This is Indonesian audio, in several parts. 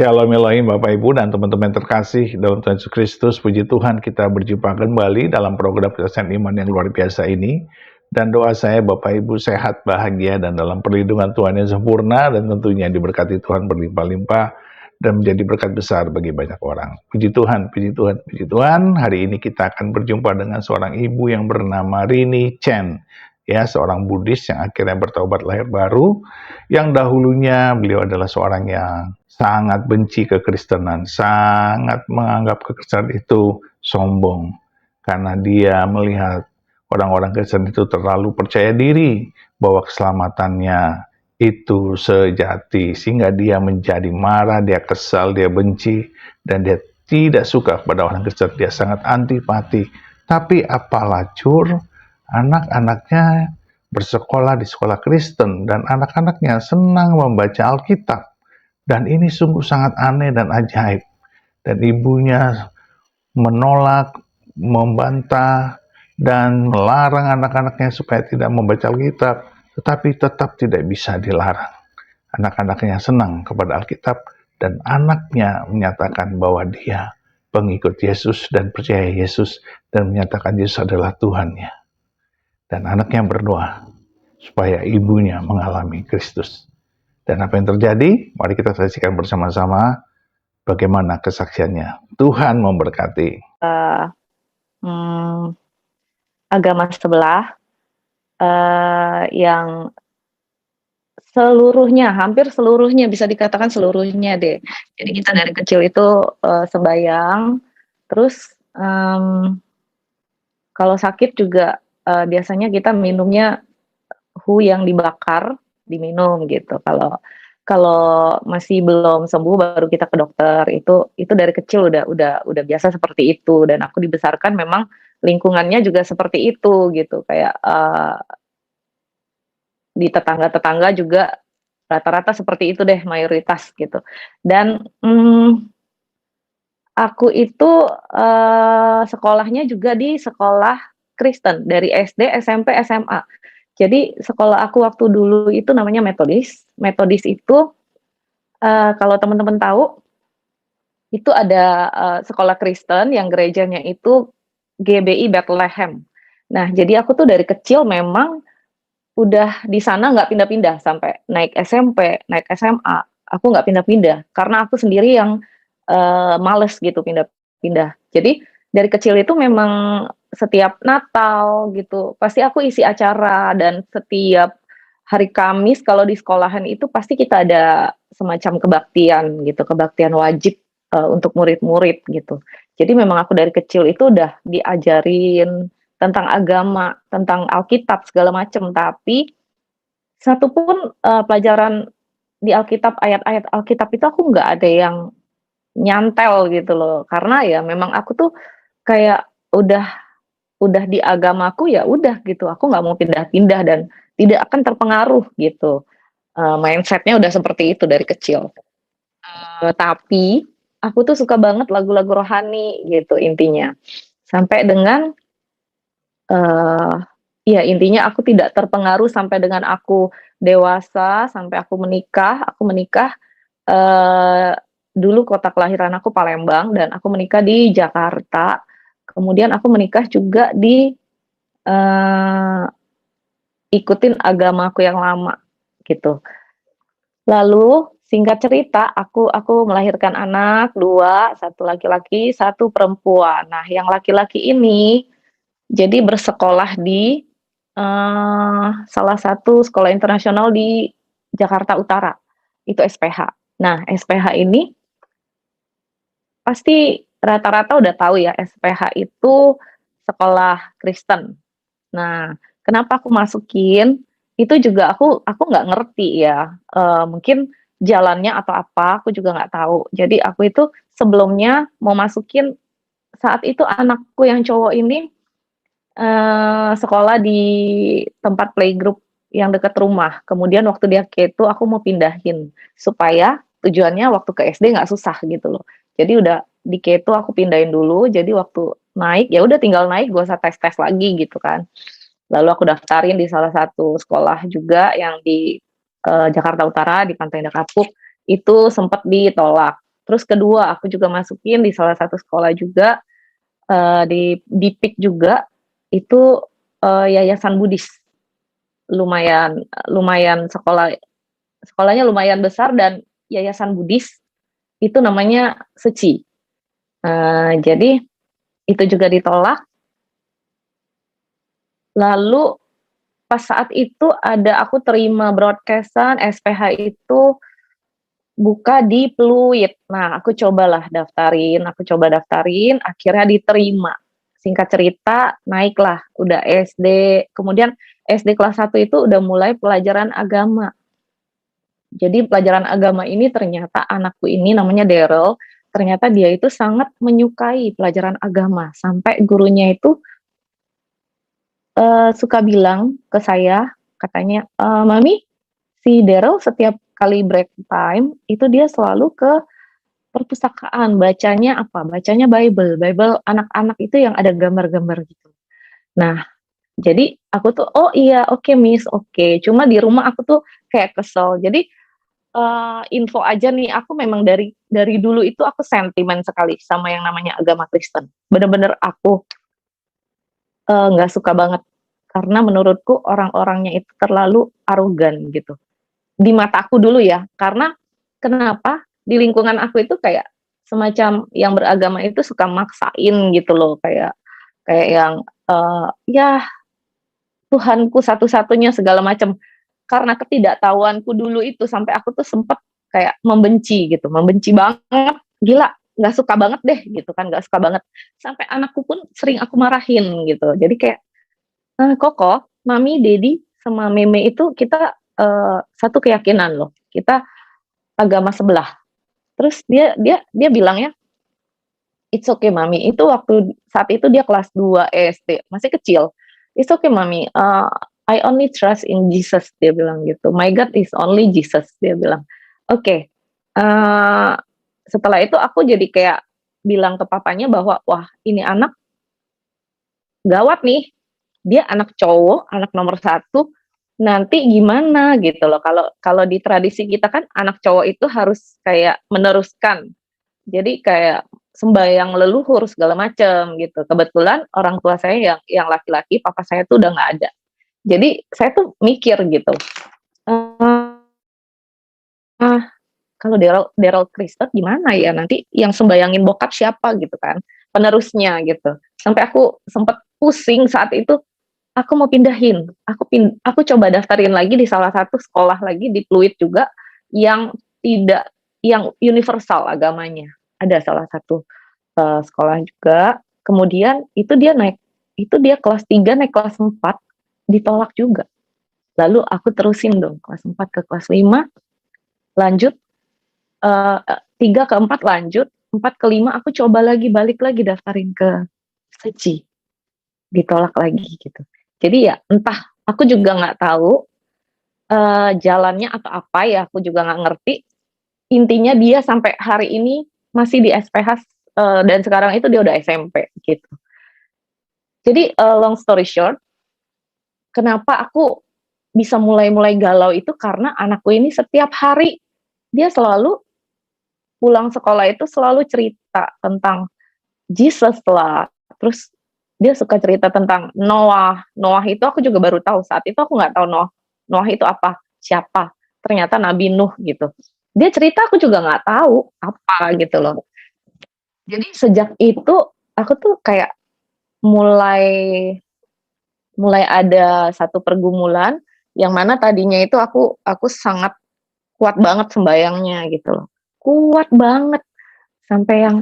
Shalom Elohim Bapak Ibu dan teman-teman terkasih dalam Tuhan Yesus Kristus. Puji Tuhan kita berjumpa kembali dalam program Kesaksian Iman yang luar biasa ini. Dan doa saya Bapak Ibu sehat, bahagia, dan dalam perlindungan Tuhan yang sempurna. Dan tentunya diberkati Tuhan berlimpah-limpah dan menjadi berkat besar bagi banyak orang. Puji Tuhan, puji Tuhan, puji Tuhan. Hari ini kita akan berjumpa dengan seorang ibu yang bernama Rini Chen. Ya, seorang Buddhis yang akhirnya bertobat lahir baru. Yang dahulunya beliau adalah seorang yang sangat benci kekristenan, sangat menganggap kekristenan itu sombong. Karena dia melihat orang-orang Kristen itu terlalu percaya diri bahwa keselamatannya itu sejati. Sehingga dia menjadi marah, dia kesal, dia benci, dan dia tidak suka kepada orang Kristen. Dia sangat antipati. Tapi apalah cur, anak-anaknya bersekolah di sekolah Kristen dan anak-anaknya senang membaca Alkitab. Dan ini sungguh sangat aneh dan ajaib. Dan ibunya menolak, membantah, dan melarang anak-anaknya supaya tidak membaca Alkitab. Tetapi tetap tidak bisa dilarang. Anak-anaknya senang kepada Alkitab. Dan anaknya menyatakan bahwa dia pengikut Yesus dan percaya Yesus. Dan menyatakan Yesus adalah Tuhannya. Dan anaknya berdoa supaya ibunya mengalami Kristus. Dan apa yang terjadi? Mari kita saksikan bersama-sama bagaimana kesaksiannya. Tuhan memberkati. Agama sebelah yang seluruhnya, hampir seluruhnya, bisa dikatakan seluruhnya deh. Jadi kita dari kecil itu sembahyang, terus kalau sakit juga biasanya kita minumnya yang dibakar, diminum gitu. Kalau masih belum sembuh baru kita ke dokter. Itu dari kecil udah biasa seperti itu, dan aku dibesarkan memang lingkungannya juga seperti itu gitu. Kayak di tetangga-tetangga juga rata-rata seperti itu deh, mayoritas gitu. Dan aku itu sekolahnya juga di sekolah Kristen dari SD, SMP, SMA. Jadi sekolah aku waktu dulu itu namanya Metodis. Metodis itu kalau teman-teman tahu, itu ada sekolah Kristen yang gerejanya itu GBI Bethlehem. Nah, jadi aku tuh dari kecil memang udah di sana nggak pindah-pindah sampai naik SMP, naik SMA. Aku nggak pindah-pindah karena aku sendiri yang males gitu pindah-pindah. Jadi dari kecil itu memang setiap Natal gitu pasti aku isi acara, dan setiap hari Kamis kalau di sekolahan itu pasti kita ada semacam kebaktian gitu, kebaktian wajib untuk murid-murid gitu. Jadi memang aku dari kecil itu udah diajarin tentang agama, tentang Alkitab segala macam, tapi satupun pelajaran di Alkitab, ayat-ayat Alkitab itu aku nggak ada yang nyantel gitu loh, karena ya memang aku tuh kayak udah di agamaku, ya udah gitu, aku nggak mau pindah-pindah dan tidak akan terpengaruh gitu. Mindsetnya udah seperti itu dari kecil. Tapi aku tuh suka banget lagu-lagu rohani gitu intinya, sampai dengan ya intinya aku tidak terpengaruh sampai dengan aku dewasa, sampai aku menikah. Aku menikah dulu kota kelahiran aku Palembang, dan aku menikah di Jakarta. Kemudian aku menikah juga di ikutin agamaku yang lama gitu. Lalu singkat cerita, aku melahirkan anak 2, 1 laki-laki, 1 perempuan. Nah, yang laki-laki ini jadi bersekolah di salah satu sekolah internasional di Jakarta Utara, itu SPH. Nah, SPH ini pasti rata-rata udah tahu ya, SPH itu sekolah Kristen. Nah, kenapa aku masukin, itu juga aku nggak ngerti ya, mungkin jalannya atau apa, aku juga nggak tahu. Jadi aku itu sebelumnya mau masukin, saat itu anakku yang cowok ini sekolah di tempat playgroup yang dekat rumah. Kemudian waktu dia keto, aku mau pindahin supaya tujuannya waktu ke SD nggak susah gitu loh. Jadi udah di keto aku pindahin dulu. Jadi waktu naik ya udah tinggal naik, gak usah tes-tes lagi gitu kan. Lalu aku daftarin di salah satu sekolah juga yang di Jakarta Utara di Pantai Indah Kapuk. Itu sempat ditolak. Terus kedua aku juga masukin di salah satu sekolah juga, di PIK juga, itu, yayasan Buddhis. Lumayan lumayan sekolahnya lumayan besar dan yayasan Buddhis, itu namanya Seci. Jadi itu juga ditolak, lalu pas saat itu aku terima broadcast-an SPH itu buka di Pluit. Nah, aku coba daftarin, akhirnya diterima. Singkat cerita, naiklah, udah SD, kemudian SD kelas 1 itu udah mulai pelajaran agama. Jadi pelajaran agama ini ternyata anakku ini namanya Daryl, ternyata dia itu sangat menyukai pelajaran agama, sampai gurunya itu, suka bilang ke saya, katanya, "Mami, si Daryl setiap kali break time, itu dia selalu ke perpustakaan, bacanya apa? Bacanya Bible, Bible anak-anak itu yang ada gambar-gambar gitu." Nah, jadi aku tuh, "Oh iya, oke Miss, oke." Cuma di rumah aku tuh kayak kesel. Jadi, info aja nih, aku memang dari dulu itu aku sentimen sekali sama yang namanya agama Kristen. Bener-bener aku, nggak suka banget, karena menurutku orang-orangnya itu terlalu arogan gitu. Di mataku dulu ya, karena kenapa, di lingkungan aku itu kayak semacam yang beragama itu suka maksain gitu loh, kayak kayak yang, "Yah, Tuhanku satu-satunya," segala macam. Karena ketidaktahuanku dulu itu sampai aku tuh sempet kayak membenci gitu, membenci banget, gila, nggak suka banget deh gitu kan, nggak suka banget. Sampai anakku pun sering aku marahin gitu. Jadi kayak, "Koko, mami, dedi, sama meme itu kita, satu keyakinan loh, kita agama sebelah." Terus dia bilang ya, "It's okay mami," itu waktu saat itu dia kelas 2 SD, masih kecil. "It's okay mami, I only trust in Jesus," dia bilang gitu. "My God is only Jesus," dia bilang. Oke, setelah itu aku jadi kayak bilang ke papanya bahwa, "Wah, ini anak gawat nih, dia anak cowok, anak nomor satu, nanti gimana?" Gitu loh. Kalau kalau di tradisi kita kan anak cowok itu harus kayak meneruskan, jadi kayak sembahyang leluhur segala macam gitu. Kebetulan orang tua saya yang laki-laki, papa saya tuh udah nggak ada. Jadi saya tuh mikir gitu, eee, ah, kalau Daryl Kristen gimana ya, nanti yang sembayangin bokap siapa gitu kan, penerusnya gitu. Sampai aku sempet pusing saat itu, aku mau pindahin, aku coba daftarin lagi di salah satu sekolah lagi di Pluit juga, yang tidak yang universal agamanya. Ada salah satu, sekolah juga, kemudian itu dia kelas 3 naik kelas 4 ditolak juga. Lalu aku terusin dong kelas 4 ke kelas 5 lanjut, 3 ke 4 lanjut, 4 ke 5 aku coba lagi, balik lagi daftarin ke Seci, ditolak lagi gitu. Jadi ya entah, aku juga nggak tahu, jalannya atau apa ya, aku juga nggak ngerti. Intinya dia sampai hari ini masih di SPH, dan sekarang itu dia udah SMP gitu. Jadi, long story short, kenapa aku bisa mulai-mulai galau itu karena anakku ini setiap hari dia selalu pulang sekolah itu selalu cerita tentang Jesus lah, terus dia suka cerita tentang Noah. Noah itu aku juga baru tahu, saat itu aku nggak tahu Noah. Noah itu apa, siapa, ternyata Nabi Nuh gitu. Dia cerita aku juga nggak tahu apa gitu loh. Jadi sejak itu aku tuh kayak mulai mulai ada satu pergumulan yang mana tadinya itu aku sangat kuat banget sembayangnya gitu loh. Kuat banget sampai yang,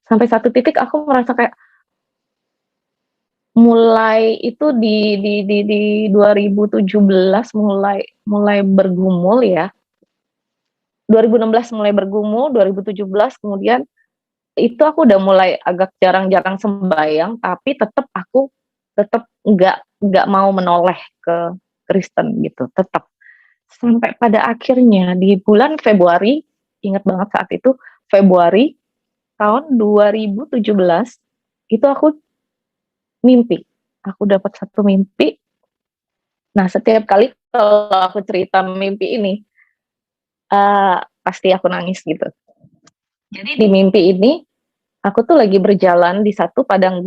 sampai satu titik aku merasa kayak mulai itu di 2017 mulai mulai bergumul ya, 2016 mulai bergumul, 2017 kemudian itu aku udah mulai agak jarang-jarang sembayang, tapi tetep nggak mau menoleh ke Kristen gitu, tetap. Sampai pada akhirnya di bulan Februari, ingat banget saat itu, Februari tahun 2017, itu aku mimpi, aku dapat satu mimpi. Nah, setiap kali kalau aku cerita mimpi ini, pasti aku nangis gitu. Jadi di mimpi ini, aku tuh lagi berjalan di satu padang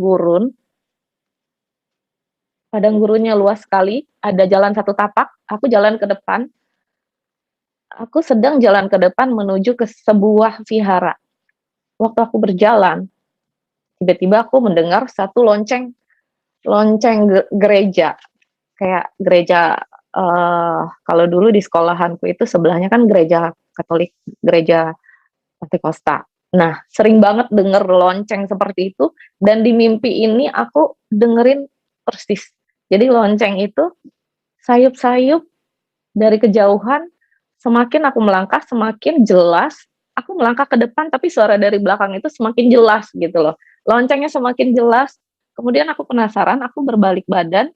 gurunnya luas sekali, ada jalan satu tapak, aku jalan ke depan, aku sedang jalan ke depan menuju ke sebuah vihara. Waktu aku berjalan, tiba-tiba aku mendengar satu lonceng lonceng gereja, kayak gereja, kalau dulu di sekolahanku itu sebelahnya kan gereja Katolik, gereja Pantekosta. Nah, sering banget denger lonceng seperti itu, dan di mimpi ini aku dengerin persis. Jadi lonceng itu sayup-sayup dari kejauhan, semakin aku melangkah semakin jelas, aku melangkah ke depan tapi suara dari belakang itu semakin jelas gitu loh. Loncengnya semakin jelas, kemudian aku penasaran, aku berbalik badan,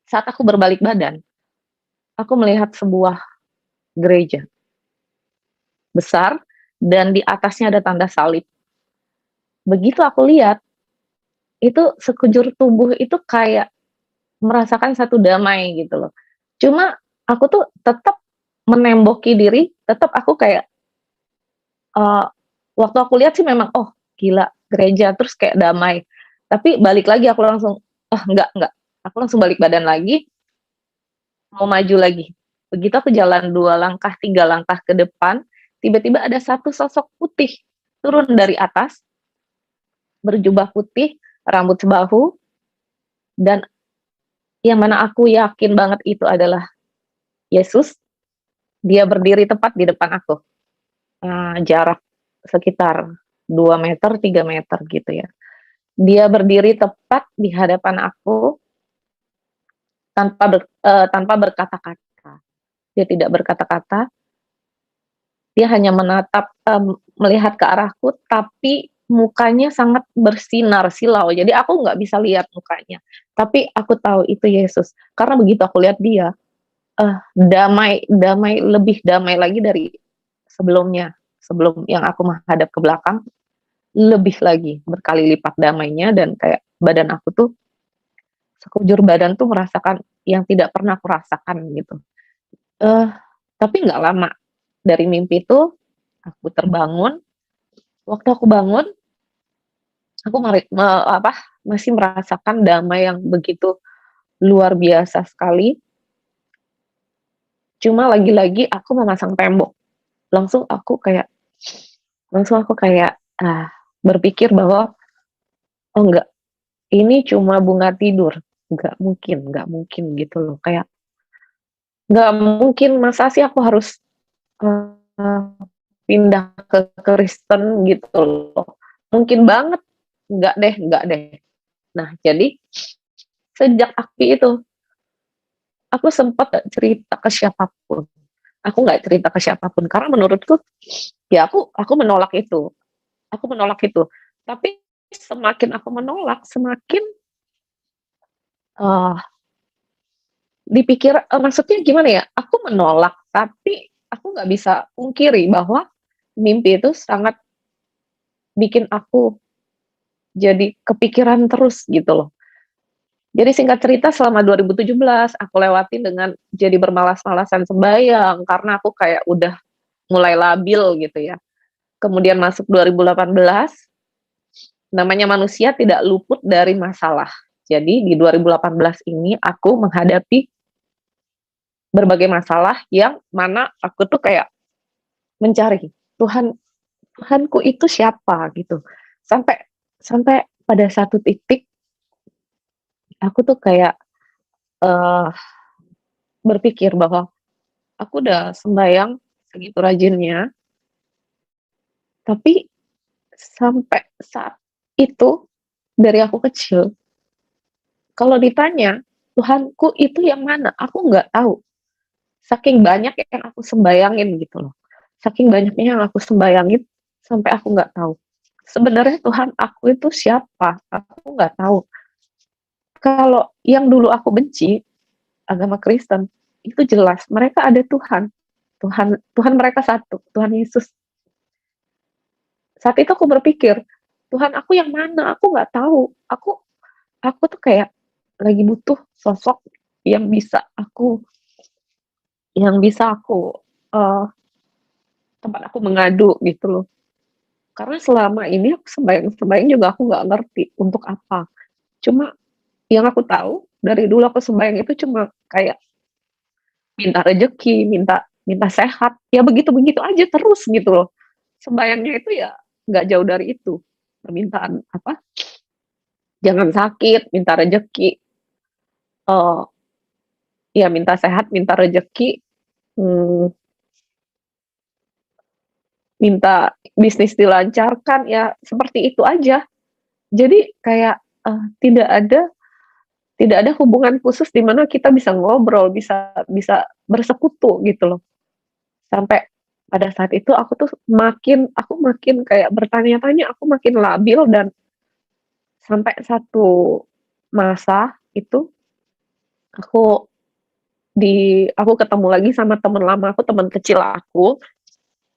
saat aku berbalik badan, aku melihat sebuah gereja besar dan di atasnya ada tanda salib. Begitu aku lihat, itu sekujur tubuh itu kayak merasakan satu damai gitu loh. Cuma aku tuh tetap menemboki diri, tetap aku kayak, eee, waktu aku lihat sih memang, "Oh gila gereja," terus kayak damai. Tapi balik lagi aku langsung, "Ah enggak," aku langsung balik badan lagi, mau maju lagi. Begitu aku jalan 2 langkah, 3 langkah ke depan, tiba-tiba ada satu sosok putih turun dari atas, berjubah putih, rambut sebahu, dan yang mana aku yakin banget itu adalah Yesus. Dia berdiri tepat di depan aku, jarak sekitar 2 meter, 3 meter gitu ya. Dia berdiri tepat di hadapan aku tanpa berkata-kata. Dia tidak berkata-kata, dia hanya melihat ke arahku, tapi mukanya sangat bersinar silau, jadi aku nggak bisa lihat mukanya, tapi aku tahu itu Yesus. Karena begitu aku lihat dia, damai damai lebih damai lagi dari sebelumnya. Sebelum yang aku menghadap ke belakang, lebih lagi, berkali lipat damainya, dan kayak badan aku tuh, sekujur badan tuh merasakan yang tidak pernah aku rasakan gitu. Eh, tapi nggak lama dari mimpi itu, aku terbangun, waktu aku bangun, aku masih merasakan damai yang begitu luar biasa sekali, cuma lagi-lagi aku memasang tembok. Langsung aku kayak langsung aku kayak berpikir bahwa, "Oh enggak, ini cuma bunga tidur, nggak mungkin gitu loh, kayak nggak mungkin, masa sih aku harus, eee, pindah ke Kristen gitu loh, mungkin banget, nggak deh." Nah, jadi sejak aksi itu, aku sempat nggak cerita ke siapapun, aku nggak cerita ke siapapun karena menurutku, ya aku menolak itu. Tapi semakin aku menolak, semakin, eee maksudnya gimana ya, aku menolak, tapi aku nggak bisa pungkiri bahwa mimpi itu sangat bikin aku jadi kepikiran terus gitu loh. Jadi singkat cerita selama 2017 aku lewatin dengan jadi bermalas-malasan sembahyang, karena aku kayak udah mulai labil gitu ya. Kemudian masuk 2018, namanya manusia tidak luput dari masalah. Jadi di 2018 ini aku menghadapi berbagai masalah yang mana aku tuh kayak mencari, Tuhan Tuhanku itu siapa gitu. Sampai sampai pada satu titik aku tuh kayak, eee, berpikir bahwa aku udah sembahyang segitu rajinnya, tapi sampai saat itu dari aku kecil, kalau ditanya, Tuhanku itu yang mana? Aku nggak tahu. Saking banyak yang aku sembayangin gitu loh. Saking banyaknya yang aku sembayangin sampai aku nggak tahu. Sebenarnya Tuhan aku itu siapa? Aku nggak tahu. Kalau yang dulu aku benci, agama Kristen, itu jelas mereka ada Tuhan. Tuhan Tuhan mereka satu, Tuhan Yesus. Saat itu aku berpikir, Tuhan aku yang mana? Aku nggak tahu. Aku tuh kayak lagi butuh sosok yang bisa aku yang bisa aku, eee, tempat aku mengadu gitu loh. Karena selama ini aku sembahyang-sembahyang juga aku nggak ngerti untuk apa. Cuma yang aku tahu dari dulu aku sembahyang itu cuma kayak minta rejeki, minta minta sehat, ya begitu-begitu aja terus gitu loh. Sembahyangnya itu ya nggak jauh dari itu. Permintaan apa? Jangan sakit, minta rejeki, eh ya minta sehat, minta rejeki, hmm, minta bisnis dilancarkan, ya seperti itu aja. Jadi kayak tidak ada hubungan khusus di mana kita bisa ngobrol, bisa bisa bersekutu gitu loh. Sampai pada saat itu aku makin kayak bertanya-tanya, aku makin labil dan sampai satu masa itu aku aku ketemu lagi sama teman lama aku, teman kecil aku.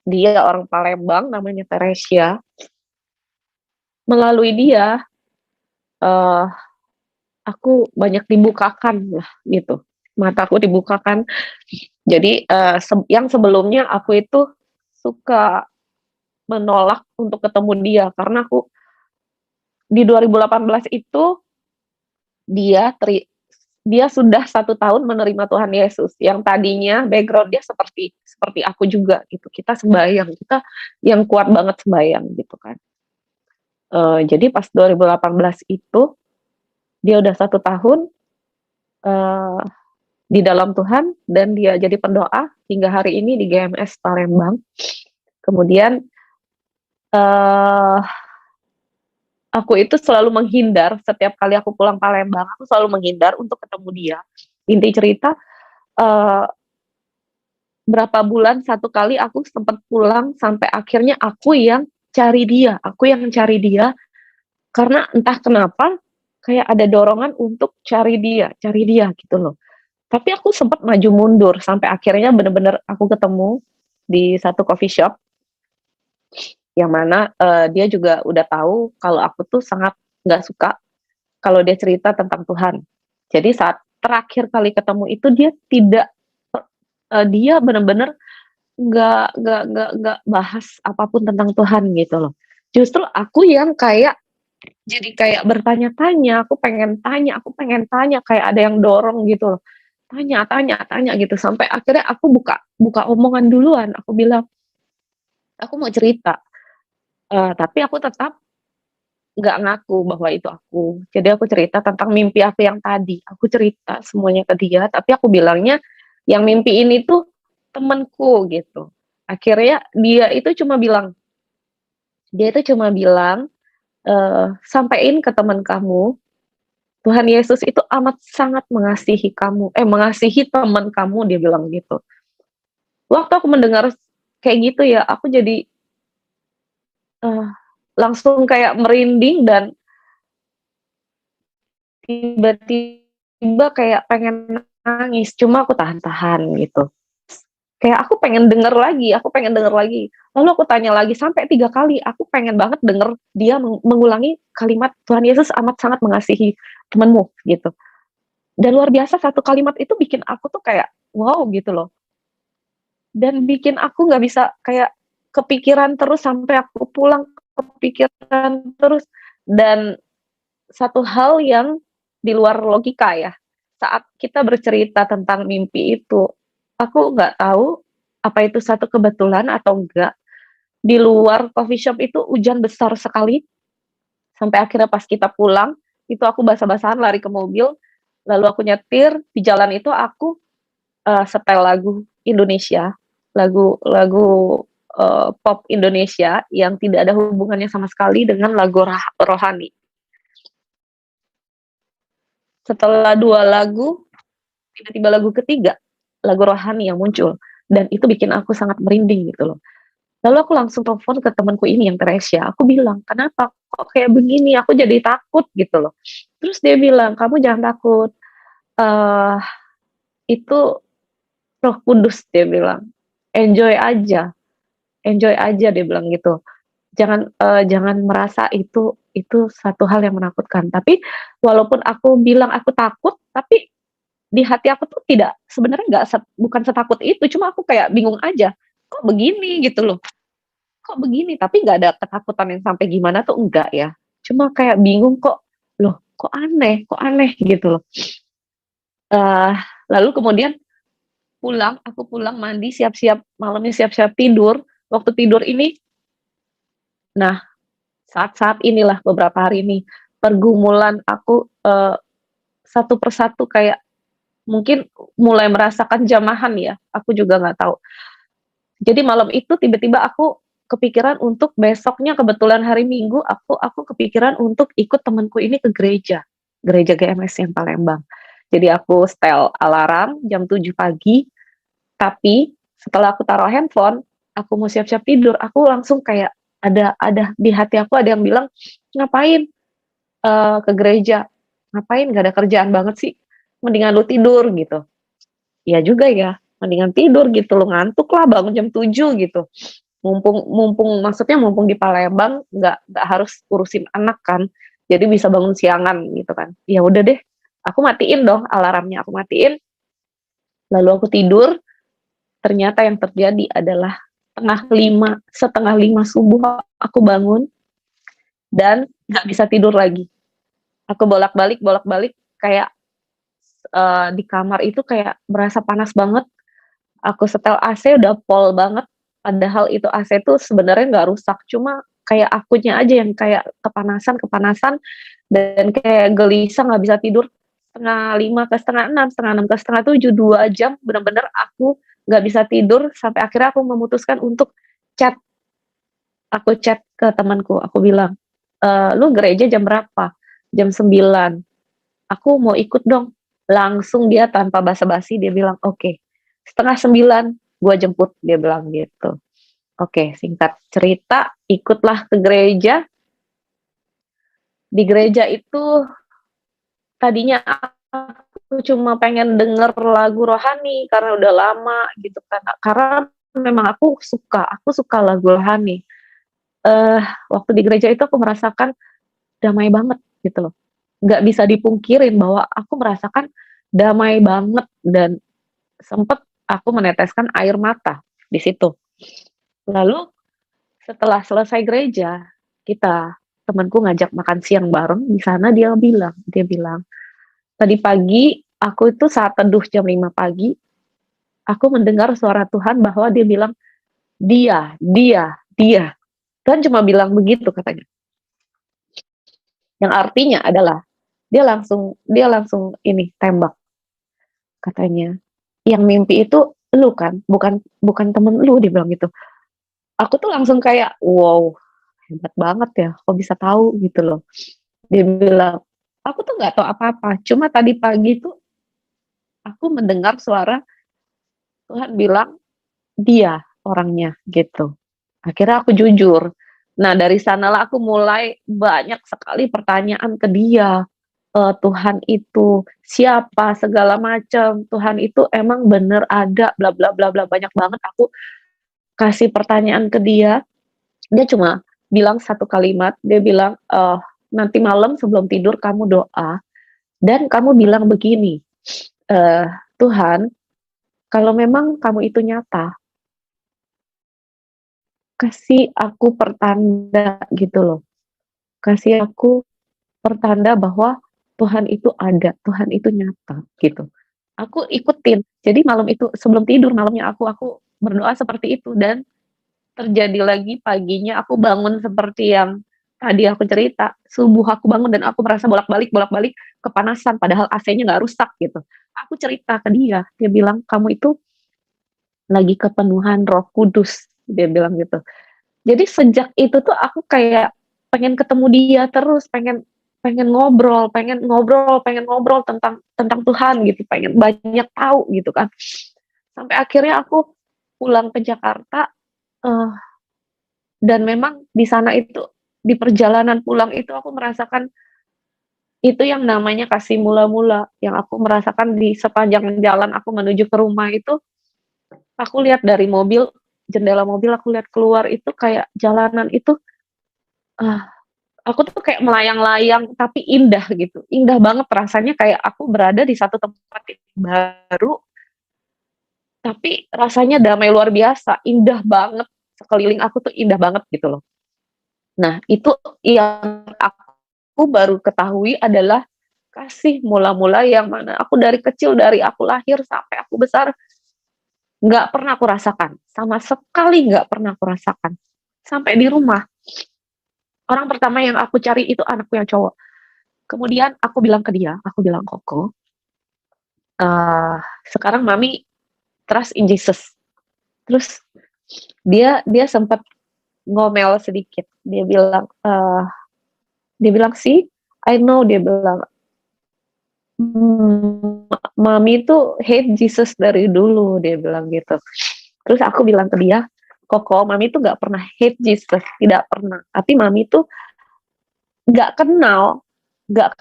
Dia orang Palembang namanya Teresia. Melalui dia eh aku banyak dibukakan lah gitu. Mataku dibukakan. Jadi yang sebelumnya aku itu suka menolak untuk ketemu dia karena aku di 2018 itu dia teri dia sudah 1 tahun menerima Tuhan Yesus, yang tadinya background dia seperti seperti aku juga gitu, kita sembahyang, kita yang kuat banget sembahyang gitu kan. Jadi pas 2018 itu, dia udah 1 tahun, eee, di dalam Tuhan dan dia jadi pendoa hingga hari ini di GMS Palembang. Kemudian, eee aku itu selalu menghindar setiap kali aku pulang Palembang, aku selalu menghindar untuk ketemu dia. Inti cerita, eee, berapa bulan satu kali aku sempat pulang sampai akhirnya aku yang cari dia, karena entah kenapa kayak ada dorongan untuk cari dia gitu loh. Tapi aku sempat maju mundur sampai akhirnya bener-bener aku ketemu di satu coffee shop yang mana, dia juga udah tahu kalau aku tuh sangat nggak suka kalau dia cerita tentang Tuhan. Jadi saat terakhir kali ketemu itu dia tidak, dia bener-bener nggak bahas apapun tentang Tuhan gitu loh. Justru aku yang kayak jadi kayak bertanya-tanya, aku pengen tanya, kayak ada yang dorong gitu loh. Tanya tanya tanya gitu, sampai akhirnya aku buka buka omongan duluan, aku bilang, "Aku mau cerita," tapi aku tetap nggak ngaku bahwa itu aku. Jadi aku cerita tentang mimpi aku yang tadi, aku cerita semuanya ke dia, tapi aku bilangnya, yang mimpi ini tuh temenku gitu. Akhirnya dia itu cuma bilang, "Sampein ke teman kamu, Tuhan Yesus itu amat sangat mengasihi kamu, mengasihi teman kamu," dia bilang gitu. Waktu aku mendengar kayak gitu ya, aku jadi, eee, langsung kayak merinding dan tiba-tiba kayak pengen nangis, cuma aku tahan-tahan gitu. Kayak aku pengen denger lagi. Lalu aku tanya lagi sampai 3 kali, aku pengen banget denger dia mengulangi kalimat, "Tuhan Yesus amat sangat mengasihi temanmu," gitu. Dan luar biasa satu kalimat itu bikin aku tuh kayak, wow gitu loh. Dan bikin aku nggak bisa kayak kepikiran terus sampai aku pulang kepikiran terus. Dan satu hal yang di luar logika ya, saat kita bercerita tentang mimpi itu, aku nggak tahu apa itu satu kebetulan atau enggak, di luar coffee shop itu hujan besar sekali, sampai akhirnya pas kita pulang, itu aku basah-basahan lari ke mobil, lalu aku nyetir, di jalan itu aku, setel lagu Indonesia, lagu lagu, pop Indonesia yang tidak ada hubungannya sama sekali dengan lagu rohani. Setelah 2 lagu, tiba-tiba lagu ketiga, lagu rohani yang muncul, dan itu bikin aku sangat merinding gitu loh. Lalu aku langsung telepon ke temanku ini yang Teresia, aku bilang, "Kenapa kok kayak begini? Aku jadi takut," gitu loh. Terus dia bilang, "Kamu jangan takut, eee, itu Roh Kudus," dia bilang, "enjoy aja dia bilang gitu. Jangan merasa itu satu hal yang menakutkan." Tapi walaupun aku bilang aku takut, tapi di hati aku tuh tidak sebenarnya nggak bukan setakut itu, cuma aku kayak bingung aja. kok begini gitu loh, kok begini, tapi nggak ada ketakutan yang sampai gimana tuh enggak ya. Cuma kayak bingung kok, loh kok aneh gitu loh. Eh, Lalu kemudian aku pulang mandi, siap-siap malamnya siap-siap tidur. Waktu tidur ini, nah saat-saat inilah beberapa hari ini pergumulan aku satu persatu kayak mungkin mulai merasakan jamahan ya. Aku juga nggak tahu. Jadi malam itu tiba-tiba aku kepikiran untuk besoknya kebetulan hari Minggu aku kepikiran untuk ikut temanku ini ke gereja GMS yang Palembang. Jadi aku setel alarm jam 7 pagi, tapi setelah aku taruh handphone, aku mau siap-siap tidur, aku langsung kayak ada di hati aku ada yang bilang, ngapain ke gereja, ngapain gak ada kerjaan banget sih, mendingan lu tidur gitu. Iya juga ya, mendingan tidur gitu, lu ngantuk lah bangun jam 7 gitu. Mumpung mumpung maksudnya mumpung di Palembang nggak harus urusin anak kan, jadi bisa bangun siangan gitu kan. Ya udah deh, aku matiin dong alarmnya, aku matiin, lalu aku tidur. Ternyata yang terjadi adalah setengah lima subuh aku bangun dan nggak bisa tidur lagi. Aku bolak-balik kayak di kamar itu kayak berasa panas banget. Aku setel AC udah pol banget, padahal itu AC tuh sebenarnya nggak rusak, cuma kayak akunya aja yang kayak kepanasan dan kayak gelisah nggak bisa tidur. Setengah lima ke setengah enam, setengah enam ke setengah tujuh, 2 jam benar-benar aku nggak bisa tidur sampai akhirnya aku memutuskan untuk chat. Aku chat ke temanku, aku bilang, lu gereja jam berapa? Jam 9. Aku mau ikut dong. Langsung dia tanpa basa-basi dia bilang, oke, setengah 9 gue jemput, dia bilang gitu. Oke, singkat cerita, ikutlah ke gereja. Di gereja itu tadinya aku cuma pengen denger lagu rohani karena udah lama gitu kan. Karena memang aku suka lagu rohani. Waktu di gereja itu aku merasakan damai banget gitu loh. Nggak bisa dipungkirin bahwa aku merasakan damai banget dan sempet aku meneteskan air mata di situ. Lalu setelah selesai gereja, temanku ngajak makan siang bareng di sana. Dia bilang, tadi pagi aku itu saat teduh jam 5 pagi, aku mendengar suara Tuhan bahwa dia bilang, dia. Tuhan cuma bilang begitu katanya. Yang artinya adalah dia langsung ini tembak katanya. Yang mimpi itu lu kan, bukan bukan temen lu, dia bilang gitu. Aku tuh langsung kayak wow, hebat banget ya, kok bisa tahu gitu loh. Dia bilang, aku tuh nggak tahu apa-apa, cuma tadi pagi tuh aku mendengar suara Tuhan bilang dia orangnya gitu. Akhirnya aku jujur. Nah dari sanalah aku mulai banyak sekali pertanyaan ke dia. Tuhan itu siapa, segala macam. Tuhan itu emang bener ada, bla bla bla bla, banyak banget aku kasih pertanyaan ke dia. Dia cuma bilang satu kalimat, dia bilang, nanti malam sebelum tidur kamu doa dan kamu bilang begini, eh Tuhan, kalau memang kamu itu nyata, kasih aku pertanda gitu loh. Kasih aku pertanda bahwa Tuhan itu ada, Tuhan itu nyata gitu. Aku ikutin. Jadi malam itu sebelum tidur malamnya aku berdoa seperti itu dan terjadi lagi paginya aku bangun seperti yang tadi aku cerita, subuh aku bangun dan aku merasa bolak-balik kepanasan padahal AC-nya nggak rusak gitu. Aku cerita ke dia, dia bilang kamu itu lagi kepenuhan Roh Kudus, dia bilang gitu. Jadi sejak itu tuh aku kayak pengen ketemu dia terus, pengen pengen ngobrol tentang tentang Tuhan gitu, pengen banyak tahu gitu kan. Sampai akhirnya aku pulang ke Jakarta, uh, dan memang di sana itu di perjalanan pulang itu aku merasakan itu yang namanya kasih mula-mula, yang aku merasakan di sepanjang jalan aku menuju ke rumah itu, aku lihat dari mobil, jendela mobil aku lihat keluar itu kayak jalanan itu, ah, aku tuh kayak melayang-layang tapi indah gitu, indah banget rasanya kayak aku berada di satu tempat yang baru, tapi rasanya damai luar biasa, indah banget, sekeliling aku tuh indah banget gitu loh. Nah, itu yang aku baru ketahui adalah kasih mula-mula yang mana aku dari kecil, dari aku lahir sampai aku besar, nggak pernah aku rasakan, sama sekali nggak pernah aku rasakan. Sampai di rumah, orang pertama yang aku cari itu anakku yang cowok. Kemudian aku bilang ke dia, aku bilang, "Koko, eee, sekarang mami trust in Jesus." Terus dia sempat ngomel sedikit, dia bilang, "See, I know," dia bilang, "Mami tuh hate Jesus dari dulu," dia bilang gitu. Terus aku bilang ke dia, "Koko, mami tuh nggak pernah hate Jesus, tidak pernah. Tapi mami tuh nggak kenal, nggak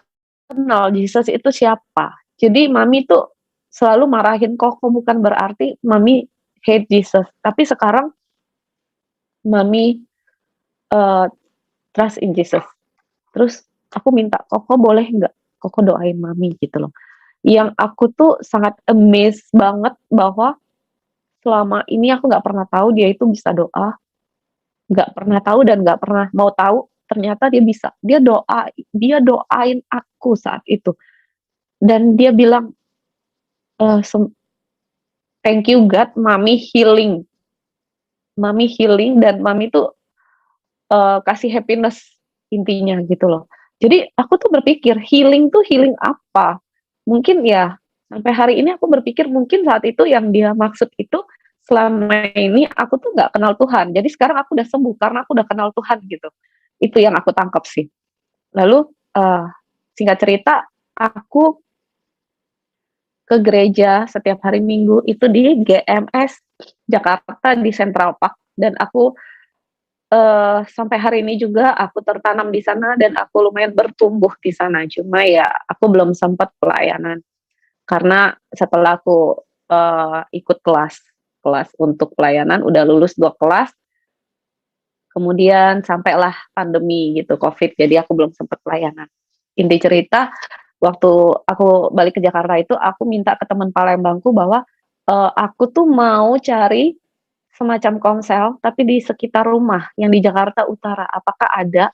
kenal Jesus itu siapa. Jadi mami tuh selalu marahin Koko bukan berarti mami hate Jesus. Tapi sekarang mami uh, trust in Jesus." Terus aku minta, "Koko boleh nggak Koko doain mami," gitu loh. Yang aku tuh sangat amazed banget bahwa selama ini aku nggak pernah tahu dia itu bisa doa, nggak pernah tahu dan nggak pernah mau tahu, ternyata dia bisa. Dia doain aku saat itu dan dia bilang, eee, sem "Thank you God, mami healing dan mami tuh, kasih happiness," intinya gitu loh. Jadi aku tuh berpikir healing tuh healing apa? Mungkin ya sampai hari ini aku berpikir mungkin saat itu yang dia maksud itu selama ini aku tuh nggak kenal Tuhan. Jadi sekarang aku udah sembuh karena aku udah kenal Tuhan gitu. Itu yang aku tangkap sih. Lalu, singkat cerita aku ke gereja setiap hari Minggu itu di GMS Jakarta di Central Park dan aku, sampai hari ini juga aku tertanam di sana dan aku lumayan bertumbuh di sana. Cuma ya aku belum sempat pelayanan karena setelah aku, ikut kelas kelas untuk pelayanan udah lulus 2 kelas, kemudian sampailah pandemi gitu, Covid, jadi aku belum sempat pelayanan. Inti cerita, waktu aku balik ke Jakarta itu, aku minta ke teman Palembangku bahwa, aku tuh mau cari semacam komsel, tapi di sekitar rumah yang di Jakarta Utara, apakah ada?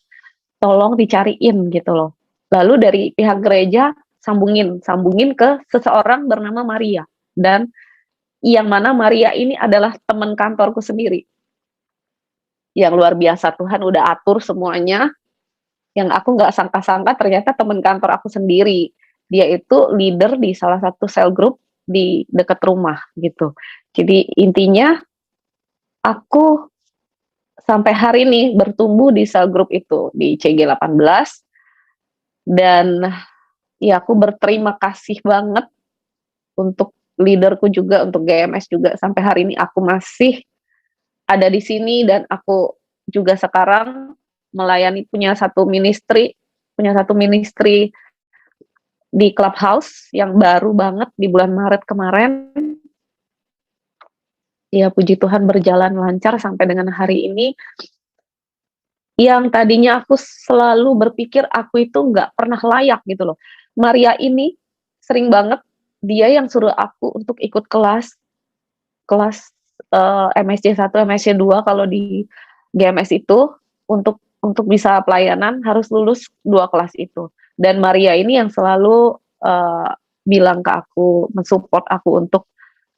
Tolong dicariin gitu loh. Lalu dari pihak gereja sambungin sambungin ke seseorang bernama Maria, dan yang mana Maria ini adalah teman kantorku sendiri, yang luar biasa Tuhan udah atur semuanya, yang aku nggak sangka-sangka ternyata teman kantor aku sendiri. Dia itu leader di salah satu sel group di dekat rumah gitu. Jadi intinya aku sampai hari ini bertumbuh di sel group itu di CG18 dan ya aku berterima kasih banget untuk leaderku juga, untuk GMS juga sampai hari ini aku masih ada di sini dan aku juga sekarang melayani punya satu ministry di Clubhouse yang baru banget di bulan Maret kemarin. Ya puji Tuhan berjalan lancar sampai dengan hari ini. Yang tadinya aku selalu berpikir aku itu nggak pernah layak gitu loh. Maria ini sering banget dia yang suruh aku untuk ikut kelas kelas MSC 1, MSC 2 kalau di GMS itu untuk bisa pelayanan harus lulus 2 kelas itu. Dan Maria ini yang selalu, bilang ke aku, mensupport aku untuk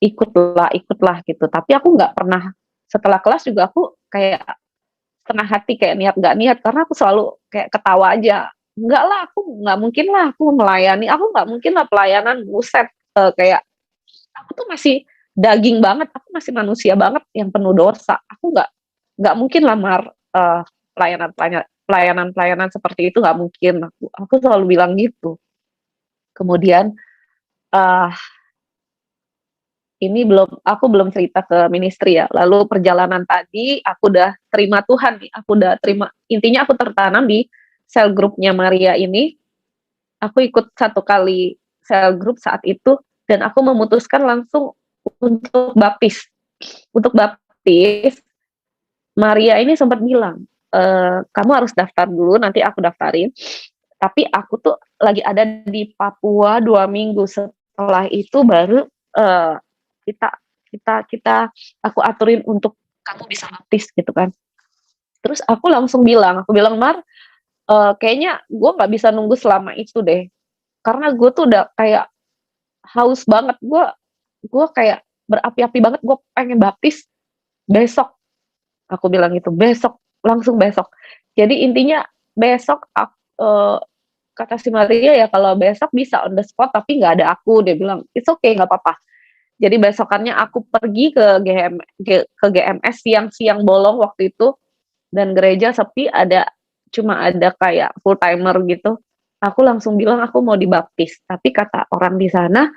ikutlah ikutlah gitu. Tapi aku nggak pernah setelah kelas juga aku kayak setengah hati kayak niat nggak niat karena aku selalu kayak ketawa aja, "Enggak lah, aku nggak mungkin lah aku melayani, aku nggak mungkin lah pelayanan, buset," kayak aku tuh masih daging banget, aku masih manusia banget yang penuh dosa. Aku nggak mungkin lamar, pelayanan-pelayanan seperti itu nggak mungkin, aku selalu bilang gitu. Kemudian, eee, ini aku belum cerita ke ministry ya, lalu perjalanan tadi aku udah terima Tuhan nih, aku udah terima intinya aku tertanam di sel grupnya Maria ini, aku ikut 1 kali sel grup saat itu dan aku memutuskan langsung untuk baptis. Untuk baptis, Maria ini sempat bilang, "Kamu harus daftar dulu, nanti aku daftarin." Tapi aku tuh lagi ada di Papua 2 minggu, setelah itu baru, kita aku aturin untuk kamu bisa baptis gitu kan. Terus aku bilang, "Mar, kayaknya gue nggak bisa nunggu selama itu deh, karena gue tuh udah kayak haus banget, gue kayak berapi-api banget, gue pengen baptis besok." Aku bilang gitu, "Besok, langsung besok." Jadi intinya besok kata si Maria, "Ya kalau besok bisa on the spot tapi nggak ada aku," dia bilang, "It's okay, nggak apa-apa." Jadi besokannya aku pergi ke GMS siang-siang bolong waktu itu, dan gereja sepi, cuma ada kayak full timer gitu. Aku langsung bilang aku mau dibaptis, tapi kata orang di sana,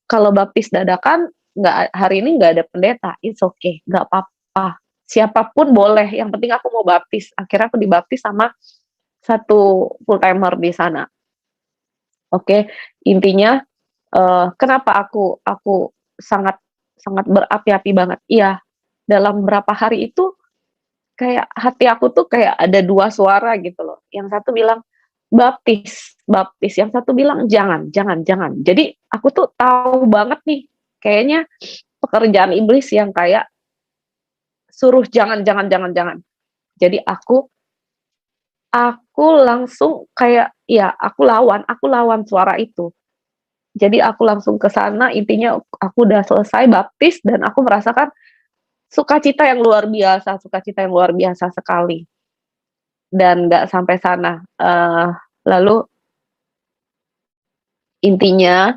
"Kalau baptis dadakan nggak, hari ini nggak ada pendeta, it's okay, nggak apa-apa. Siapapun boleh, yang penting aku mau baptis." Akhirnya aku dibaptis sama satu full timer di sana. Oke, intinya, kenapa aku sangat sangat berapi-api banget, iya, dalam berapa hari itu kayak hati aku tuh kayak ada 2 suara gitu loh, yang satu bilang, "Baptis, baptis," yang satu bilang, "Jangan, jangan, jangan." Jadi aku tuh tahu banget nih, kayaknya pekerjaan iblis yang kayak suruh jangan, jangan, jangan, jangan. Jadi aku langsung kayak, ya aku lawan suara itu. Jadi aku langsung ke sana, intinya aku udah selesai baptis dan aku merasakan sukacita yang luar biasa sekali, dan nggak sampai sana, lalu intinya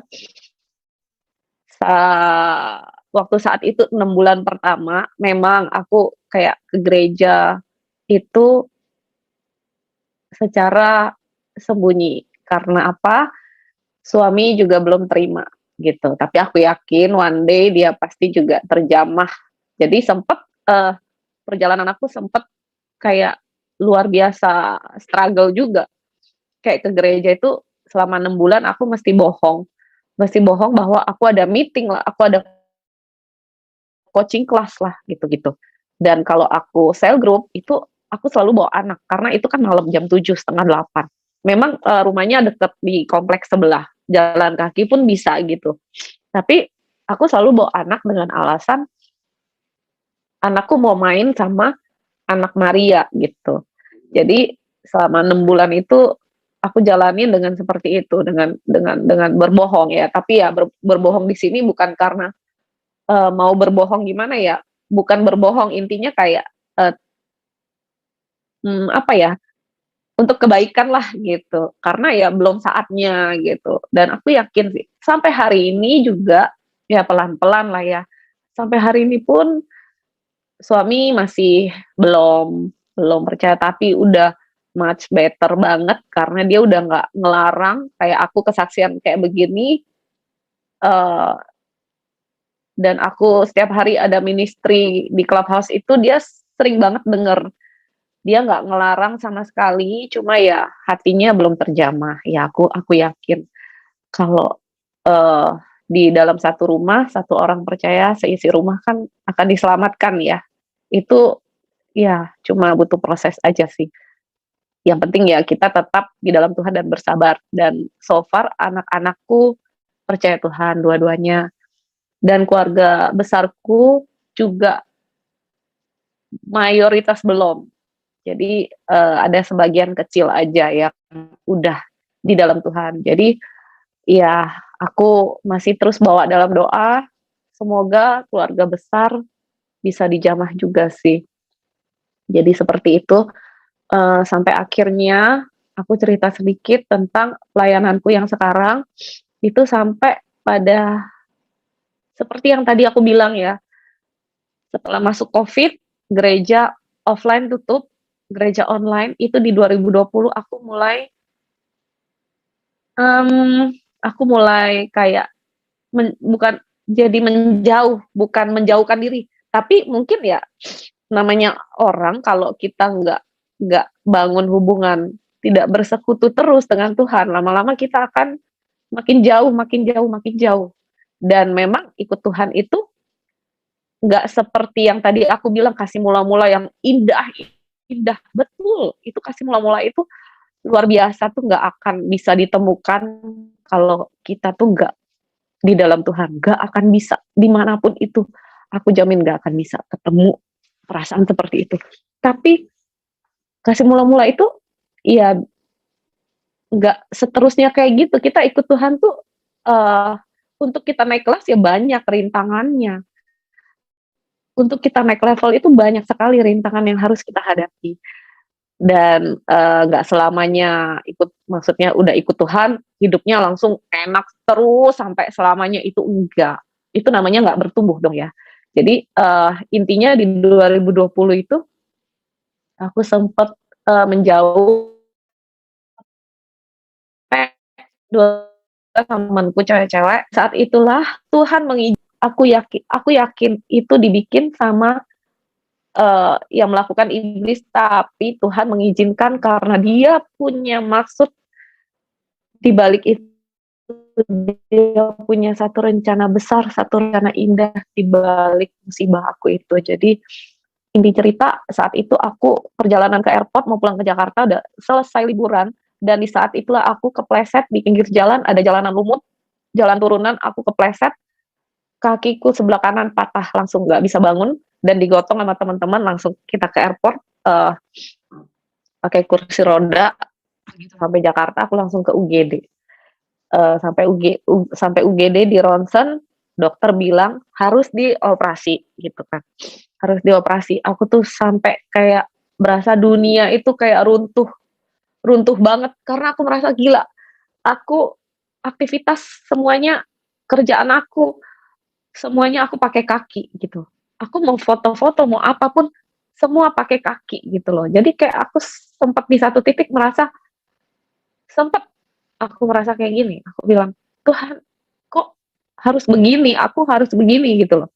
sa waktu saat itu 6 bulan pertama memang aku kayak ke gereja itu secara sembunyi, karena apa, suami juga belum terima gitu, tapi aku yakin one day dia pasti juga terjamah. Jadi sempet, perjalanan aku sempet kayak luar biasa struggle juga, kayak ke gereja itu selama 6 bulan aku mesti bohong bahwa aku ada meeting lah, aku ada coaching kelas lah, gitu-gitu. Dan kalau aku cell group, itu aku selalu bawa anak, karena itu kan malam jam 7, setengah 8. Memang, rumahnya deket di kompleks sebelah, jalan kaki pun bisa gitu. Tapi aku selalu bawa anak dengan alasan anakku mau main sama anak Maria gitu. Jadi selama 6 bulan itu aku jalanin dengan seperti itu, dengan berbohong ya, tapi ya berbohong di sini bukan karena, mau berbohong gimana ya, bukan berbohong, intinya kayak, eee, apa ya, untuk kebaikan lah gitu, karena ya belum saatnya gitu. Dan aku yakin sih, sampai hari ini juga, ya pelan-pelan lah ya, sampai hari ini pun suami masih belum belum percaya, tapi udah much better banget karena dia udah nggak ngelarang kayak aku kesaksian kayak begini, eee, dan aku setiap hari ada ministry di Clubhouse itu dia sering banget denger. Dia nggak ngelarang sama sekali, cuma ya hatinya belum terjamah. Ya aku yakin kalau, eee, di dalam satu rumah, satu orang percaya, seisi rumah kan akan diselamatkan ya. Itu ya cuma butuh proses aja sih. Yang penting ya kita tetap di dalam Tuhan dan bersabar, dan so far anak-anakku percaya Tuhan dua-duanya, dan keluarga besarku juga mayoritas belum. Jadi, ada sebagian kecil aja yang udah di dalam Tuhan. Jadi, ya aku masih terus bawa dalam doa, semoga keluarga besar bisa dijamah juga sih. Jadi seperti itu, sampai akhirnya aku cerita sedikit tentang pelayananku yang sekarang, itu sampai pada seperti yang tadi aku bilang ya, setelah masuk Covid, gereja offline tutup, gereja online itu di 2020 aku mulai kayak bukan jadi menjauh, bukan menjauhkan diri, tapi mungkin ya namanya orang kalau kita nggak bangun hubungan, tidak bersekutu terus dengan Tuhan, lama-lama kita akan makin jauh, makin jauh, makin jauh. Dan memang ikut Tuhan itu nggak seperti yang tadi aku bilang kasih mula-mula yang indah, indah, betul, itu kasih mula-mula itu luar biasa tuh nggak akan bisa ditemukan kalau kita tuh nggak di dalam Tuhan, nggak akan bisa dimanapun itu. aku jamin nggak akan bisa ketemu perasaan seperti itu. Tapi kasih mula-mula itu, ya nggak seterusnya kayak gitu. Kita ikut Tuhan tuh, untuk kita naik kelas ya banyak rintangannya. Untuk kita naik level itu banyak sekali rintangan yang harus kita hadapi. Dan, nggak selamanya maksudnya udah ikut Tuhan, hidupnya langsung enak terus sampai selamanya, itu enggak. Itu namanya nggak bertumbuh dong ya. Jadi, intinya di 2020 itu aku sempet, menjauh dua temanku cewek-cewek. Saat itulah Tuhan aku yakin itu dibikin sama, yang melakukan iblis, tapi Tuhan mengizinkan karena Dia punya maksud di balik itu. Dia punya satu rencana besar, satu rencana indah di balik musibah aku itu. Jadi inti cerita, saat itu aku perjalanan ke airport mau pulang ke Jakarta, udah selesai liburan, dan di saat itulah aku kepleset di pinggir jalan, ada jalanan lumut, jalan turunan, aku kepleset, kakiku sebelah kanan patah, langsung nggak bisa bangun, dan digotong sama teman-teman, langsung kita ke airport, pakai kursi roda, gitu sampai Jakarta, aku langsung ke UGD. Sampai UGD di ronsen, dokter bilang harus dioperasi gitu kan, harus dioperasi. Aku tuh sampai kayak berasa dunia itu kayak runtuh runtuh banget karena aku merasa gila. Aku aktivitas semuanya, kerjaan aku, semuanya aku pakai kaki gitu. Aku mau foto-foto, mau apapun, semua pakai kaki gitu loh. Jadi kayak aku sempat di satu titik merasa, sempat aku merasa kayak gini, aku bilang, "Tuhan, kok harus begini? Aku harus begini?" Gitu loh.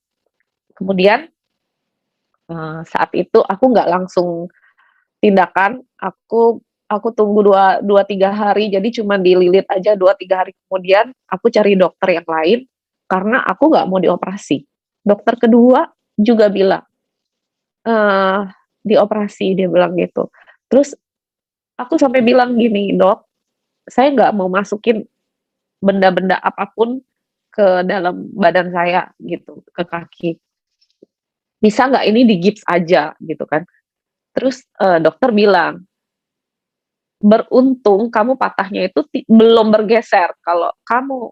Kemudian, saat itu aku nggak langsung tindakan, aku tunggu 2, 3 hari, jadi cuma dililit aja 2, 3 hari kemudian aku cari dokter yang lain, karena aku nggak mau dioperasi. Dokter kedua juga bilang, eee, "Dioperasi," dia bilang gitu. Terus aku sampai bilang gini, "Dok, saya nggak mau masukin benda-benda apapun ke dalam badan saya gitu, ke kaki. Bisa nggak ini digips aja?" Gitu kan. Terus, dokter bilang, "Beruntung kamu patahnya itu belum bergeser, kalau kamu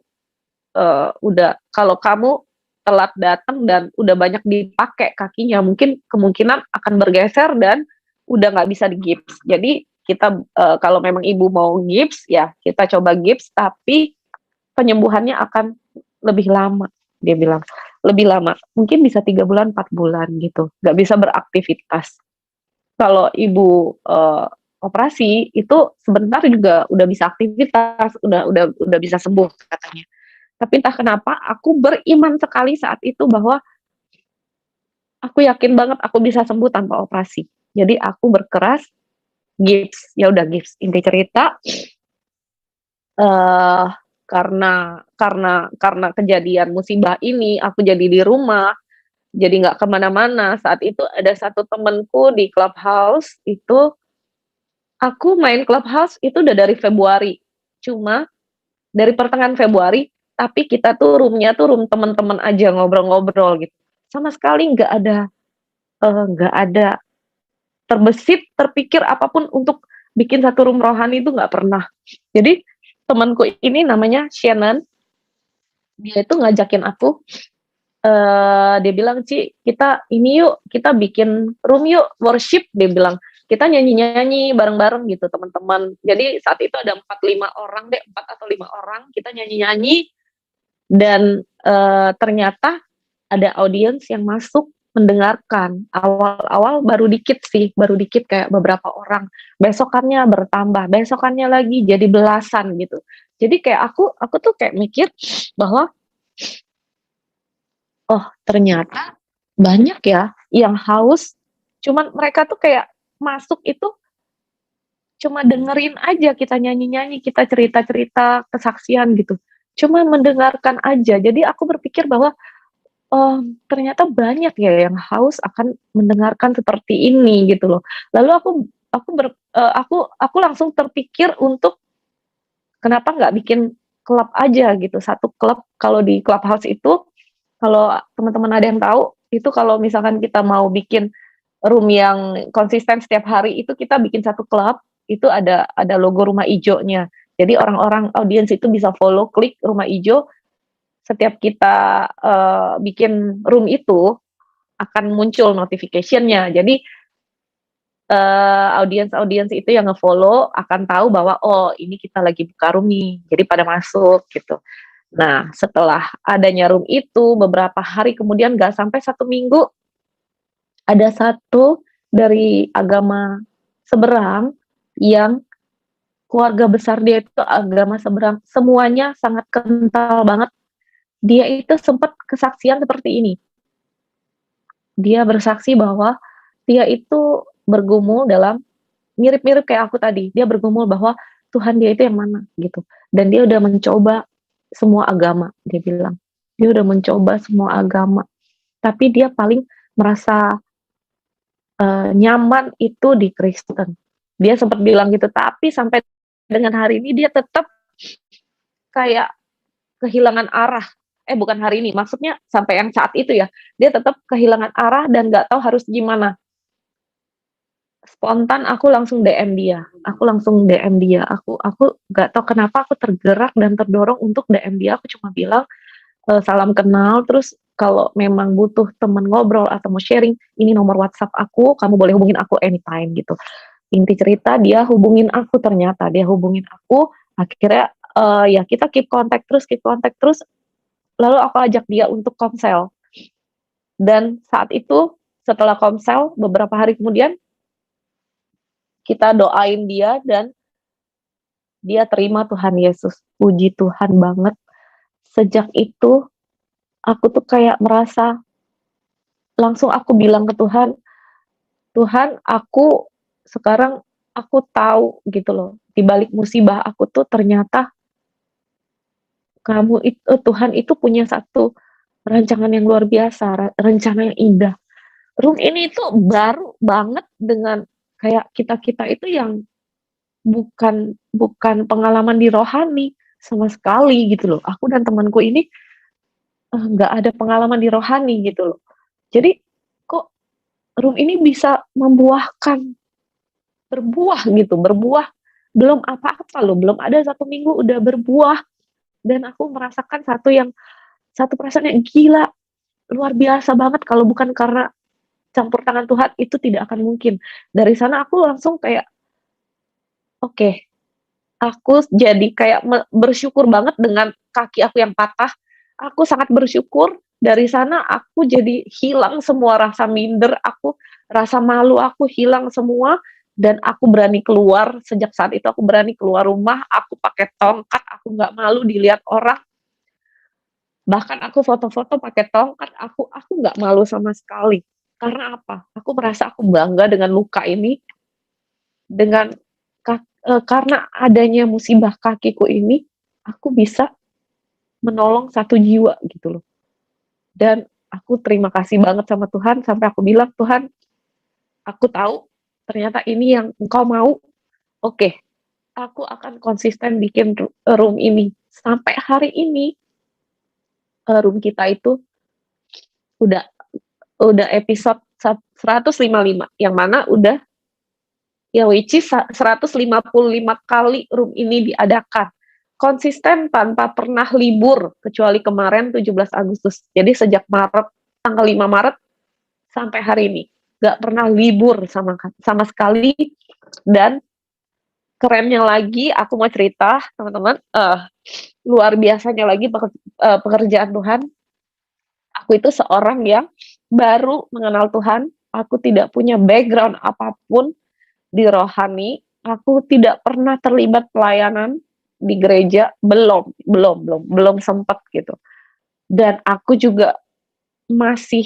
telat datang dan udah banyak dipakai kakinya, mungkin kemungkinan akan bergeser dan udah nggak bisa digips. Jadi kita, kalau memang ibu mau gips, ya kita coba gips, tapi penyembuhannya akan lebih lama," dia bilang, "lebih lama, mungkin bisa 3 bulan, 4 bulan," gitu, nggak bisa beraktivitas. Kalau ibu, operasi, itu sebentar juga udah bisa aktivitas, udah bisa sembuh katanya. Tapi entah kenapa aku beriman sekali saat itu bahwa aku yakin banget aku bisa sembuh tanpa operasi. Jadi aku berkeras, gips, ya udah gips. Inti cerita, eee, karena kejadian musibah ini, aku jadi di rumah, jadi nggak kemana mana. Saat itu ada satu temenku di Clubhouse, itu aku main Clubhouse itu udah dari Februari, cuma dari pertengahan Februari, tapi kita tuh room-nya tuh room temen-temen aja, ngobrol-ngobrol gitu. Sama sekali nggak ada terbesit, terpikir apapun untuk bikin satu room rohani, itu nggak pernah. Jadi temanku ini namanya Shannon, dia itu ngajakin aku, dia bilang, "Ci, kita ini yuk, kita bikin room yuk, worship," dia bilang. "Kita nyanyi-nyanyi bareng-bareng," gitu, teman-teman. Jadi saat itu ada 4, 5 orang deh, 4 atau 5 orang, kita nyanyi-nyanyi dan, ternyata ada audiens yang masuk mendengarkan. Awal-awal baru dikit sih, baru dikit kayak beberapa orang. Besokannya bertambah, besokannya lagi jadi belasan gitu. Jadi kayak aku tuh kayak mikir bahwa, "Oh, ternyata banyak ya yang haus." Cuman mereka tuh kayak masuk itu cuma dengerin aja kita nyanyi-nyanyi, kita cerita-cerita kesaksian gitu. Cuma mendengarkan aja. Jadi aku berpikir bahwa, ternyata banyak ya yang haus akan mendengarkan seperti ini gitu loh. Lalu aku ber aku langsung terpikir untuk kenapa nggak bikin klub aja gitu, satu klub. Kalau di Clubhouse itu, kalau teman-teman ada yang tahu, Itu kalau misalkan kita mau bikin room yang konsisten setiap hari, itu kita bikin satu klub, itu ada logo rumah ijonya. Jadi orang-orang audiens itu bisa follow, klik rumah ijo, setiap kita, bikin room itu, akan muncul notification-nya. Jadi, audiens-audiens itu yang nge-follow akan tahu bahwa, "Oh, ini kita lagi buka room nih," jadi pada masuk gitu. Nah, setelah adanya room itu, beberapa hari kemudian nggak sampai 1 minggu, ada satu dari agama seberang yang keluarga besar dia itu agama seberang, semuanya sangat kental banget. Dia itu sempat kesaksian seperti ini, dia bersaksi bahwa dia itu bergumul dalam mirip-mirip kayak aku tadi, dia bergumul bahwa Tuhan dia itu yang mana gitu, dan dia udah mencoba semua agama, dia bilang. Dia udah mencoba semua agama, tapi dia paling merasa, nyaman itu di Kristen. Dia sempat bilang gitu, tapi sampai dengan hari ini dia tetap kayak kehilangan arah. Bukan hari ini, maksudnya sampai yang saat itu ya, dia tetap kehilangan arah dan nggak tahu harus gimana. Spontan aku langsung DM dia, aku nggak tahu kenapa aku tergerak dan terdorong untuk DM dia, aku cuma bilang, "Salam kenal, terus kalau memang butuh temen ngobrol atau mau sharing, ini nomor WhatsApp aku, kamu boleh hubungin aku anytime," gitu. Inti cerita dia hubungin aku ternyata, dia hubungin aku, akhirnya, ya kita keep contact terus, lalu aku ajak dia untuk komsel. Dan saat itu, setelah komsel, beberapa hari kemudian, kita doain dia dan dia terima Tuhan Yesus. Puji Tuhan banget. Sejak itu, aku tuh kayak merasa, langsung aku bilang ke Tuhan, "Tuhan, aku sekarang aku tahu gitu loh, di balik musibah aku tuh ternyata Tuhan itu punya satu rancangan yang luar biasa, rencana yang indah." Room ini tuh baru banget dengan kayak kita-kita itu yang bukan bukan pengalaman di rohani sama sekali gitu loh. Aku dan temanku ini, nggak ada pengalaman di rohani gitu loh. Jadi, kok room ini bisa berbuah gitu, berbuah belum apa-apa loh, belum ada 1 minggu udah berbuah, dan aku merasakan satu perasaan yang gila, luar biasa banget, kalau bukan karena campur tangan Tuhan itu tidak akan mungkin. Dari sana aku langsung kayak, oke, aku jadi kayak bersyukur banget dengan kaki aku yang patah, aku sangat bersyukur, dari sana aku jadi hilang semua rasa minder aku, rasa malu aku hilang semua, dan aku berani keluar, sejak saat itu aku berani keluar rumah, aku pakai tongkat, aku nggak malu dilihat orang, bahkan aku foto-foto pakai tongkat, aku nggak malu sama sekali. Karena apa? Aku merasa aku bangga dengan luka ini, dengan karena adanya musibah kakiku ini, aku bisa menolong satu jiwa gitu loh. Dan aku terima kasih banget sama Tuhan, sampai aku bilang, "Tuhan, aku tahu ternyata ini yang Engkau mau, oke, aku akan konsisten bikin room ini." Sampai hari ini, room kita itu udah udah episode 155, yang mana udah, ya which is 155 kali room ini diadakan. Konsisten tanpa pernah libur, kecuali kemarin 17 Agustus. Jadi sejak Maret, tanggal 5 Maret sampai hari ini, nggak pernah libur sama sekali. Dan kerennya lagi, aku mau cerita teman-teman, luar biasanya lagi pekerjaan Tuhan. Aku itu seorang yang baru mengenal Tuhan, aku tidak punya background apapun di rohani, aku tidak pernah terlibat pelayanan di gereja, belum sempat gitu. Dan aku juga masih